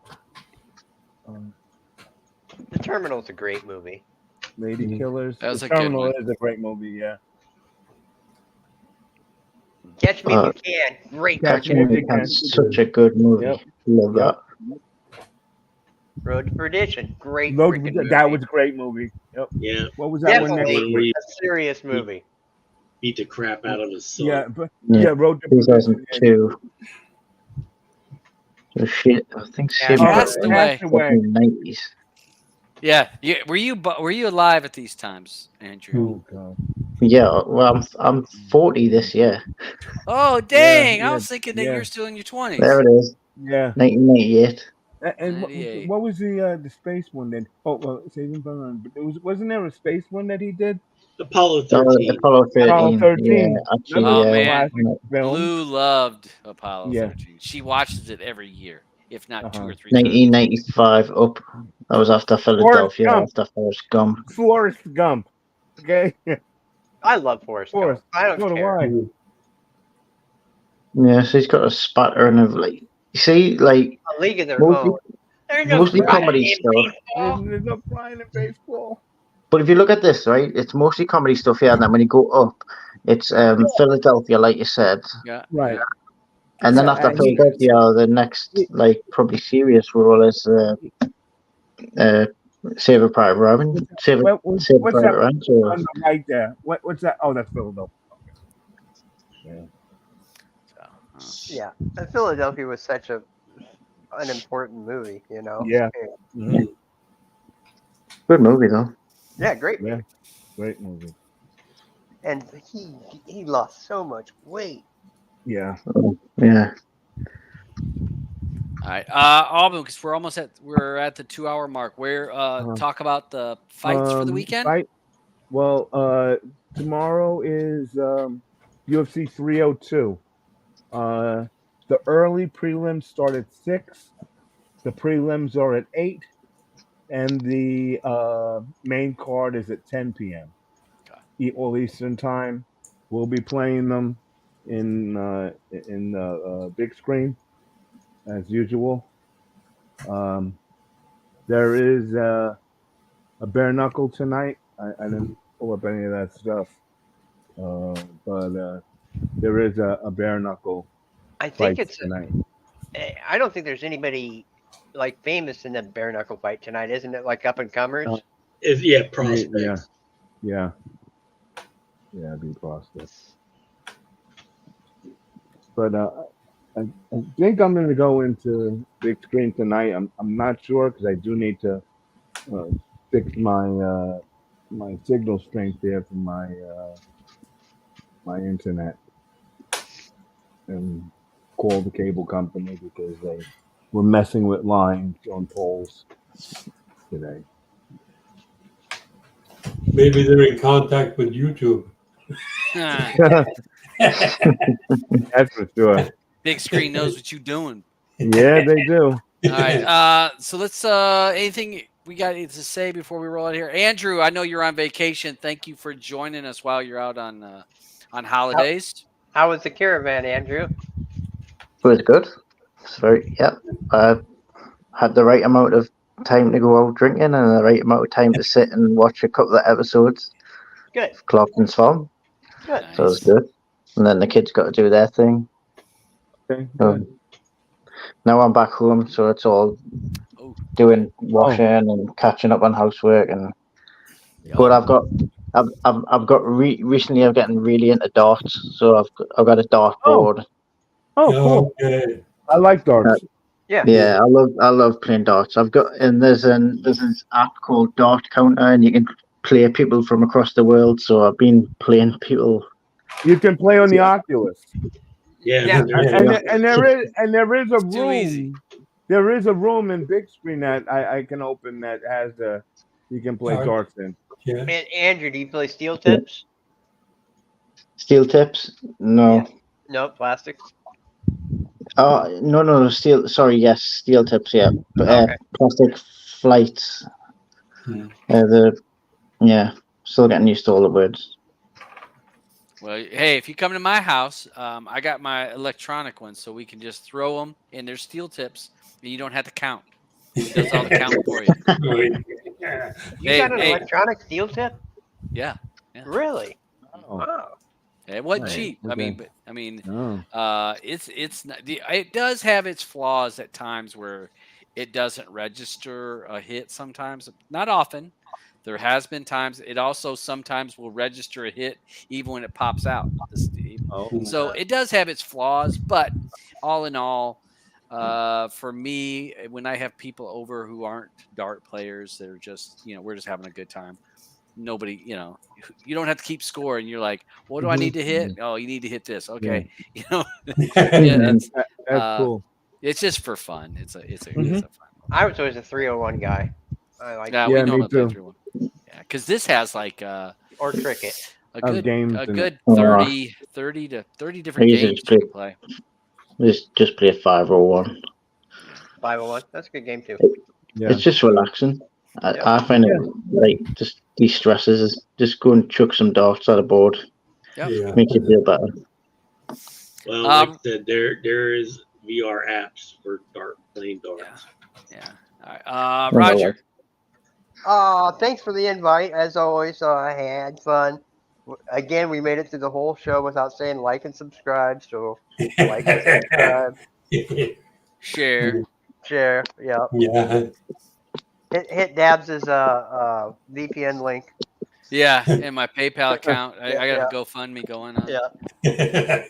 The Terminal's a great movie. Lady Killers. That was the a good Terminal one. is a great movie. Yeah. Catch Me If You Can. Great. Catch Me If You Can. Such a good movie. Yep. Love that. Road to Perdition. Great. That was a great movie. Yep. Yeah. What was that one? Definitely a serious movie. Beat the crap out of his son. Yeah, Road to 2002. So shit, I think Passed away. 90s. Yeah, were you alive at these times, Andrew? Oh, God. Yeah, well, I'm 40 this year. Oh, dang! Yeah, I was thinking that you're still in your 20s. There it is. Yeah. 1998. And what was the space one then? Oh, well, Saving Fun. But wasn't there a space one that he did? Apollo 13. Apollo 13. Apollo 13. Yeah, actually, Oh, yeah. man. Blue loved Apollo 13. She watches it every year, if not 2 or 3 times. 1995 up. That was after Philadelphia, after Forrest Gump. Forrest Gump. Okay. I love Forrest Gump. I don't care. Yeah, so he's got a spatter and a like. You see, like A League of Their Own. Mostly comedy stuff. There's no crying in baseball. But if you look at this, right, it's mostly comedy stuff here, and then when you go up, it's Philadelphia, like you said. Yeah. Right. And then after Philadelphia, the next, like, probably serious role is Saving Private Ryan. Saving Private Ryan. On the right there. What's that? Oh, that's Philadelphia. Yeah. Yeah, and Philadelphia was such an important movie, you know. Yeah. Mm-hmm. Good movie though. Yeah, great. Yeah, great movie. And he lost so much weight. Yeah. Yeah. All right, Auburn, because we're at the 2-hour mark. We're talk about the fights for the weekend. Well, tomorrow is UFC 302. The early prelims start at 6. The prelims are at 8, and the main card is at 10 p.m. All Eastern time. We'll be playing them in the big screen as usual. There is a bare knuckle tonight. I didn't pull up any of that stuff, but there is a bare knuckle. I think it's tonight. I don't think there's anybody like famous in the bare knuckle fight tonight, isn't it? Like up and comers. Prospects. Yeah, be prospects. But I think I'm going to go into big screen tonight. I'm not sure because I do need to fix my my signal strength there from my my internet and call the cable company because they were messing with lines on poles today. Maybe they're in contact with YouTube. That's for sure. Big screen knows what you're doing. Yeah, they do. All right. So let's anything we got to say before we roll out here. Andrew, I know you're on vacation. Thank you for joining us while you're out on holidays. How was the caravan, Andrew? It was good. It's very, yeah. I had the right amount of time to go out drinking and the right amount of time to sit and watch a couple of episodes. Good. Of Clarkson's Farm. Good. So it was good. And then the kids got to do their thing. Okay, good. Now I'm back home, so it's all doing washing and catching up on housework. And but I've got recently I'm getting really into darts, so I've got a dart board. Oh, cool. Okay. I like darts. Yeah, I love playing darts. I've got and there's this app called Dart Counter, and you can play people from across the world. So I've been playing people. You can play on the Oculus. Yeah. And there is a Too easy. room. There is a room in big screen that I can open that has you can play darts in. Yeah. And Andrew, do you play steel tips? Steel tips? No. No, plastic. Oh no, steel. Sorry, yes, steel tips. Yeah, plastic flights. Still getting used to all the words. Well, hey, if you come to my house, I got my electronic ones, so we can just throw them, and there's steel tips, and you don't have to count. It does all the counting for you. You got an electronic steel tip? Yeah. Really? Oh. It wasn't cheap. Okay. It's not, it does have its flaws at times where it doesn't register a hit sometimes. Not often. There has been times. It also sometimes will register a hit even when it pops out. So it does have its flaws, but all in all, for me, when I have people over who aren't dart players, they're just, we're just having a good time. Nobody, you don't have to keep score, and you're like, what do I need to hit? Oh, you need to hit this. Okay. That's cool. It's just for fun. It's a fun. I was always a 301 guy. I like we know me how to play too. 301. Yeah, because this has like or cricket. a good games a in good it. 30 different Easy games to you can play. Just play 501. 501. That's a good game too. Yeah. It's just relaxing. I find it like just de-stresses. Just go and chuck some darts at a board. Yep. Make you feel better. Well, like I said, there is VR apps for playing darts. Yeah. All right. Roger. Thanks for the invite. As always, I had fun. Again, we made it through the whole show without saying like and subscribe. So like and subscribe. Share. Yeah. Yeah. Hit Dabs' VPN link. Yeah, and my PayPal account. I got a GoFundMe going on. Yeah.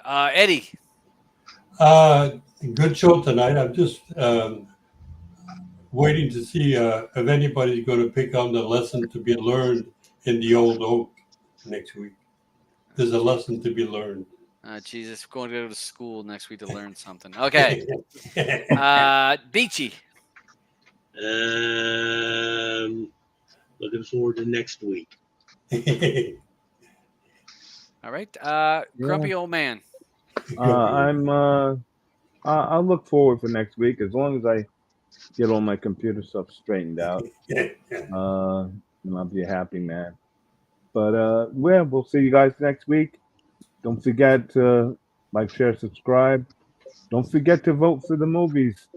Eddie. Good show tonight. I'm just waiting to see if anybody's going to pick on the lesson to be learned in the old oak next week. There's a lesson to be learned. Jesus, we're going to go to school next week to learn something. Okay. Beachy. Looking forward to next week. All right. Grumpy old man. I'll look forward for next week as long as I get all my computer stuff straightened out. And I'll be a happy man. But we'll see you guys next week. Don't forget to like, share, subscribe. Don't forget to vote for the movies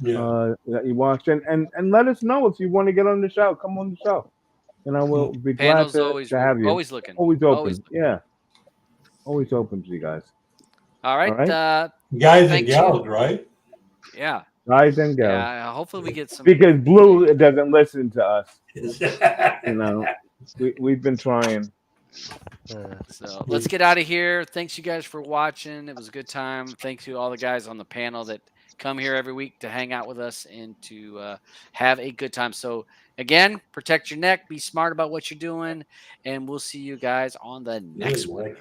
that you watch, and let us know if you want to get on the show. Come on the show, and I will be glad to have you. Always looking. Always open. Yeah. Always open to you guys. All right. Guys and gals, right? Yeah. Guys and gals. Yeah. Hopefully we get some. Because Blue doesn't listen to us. We've been trying. So let's get out of here. Thanks you guys for watching. It was a good time. Thanks to all the guys on the panel that come here every week to hang out with us and to have a good time. So again, protect your neck, be smart about what you're doing, and we'll see you guys on the next one.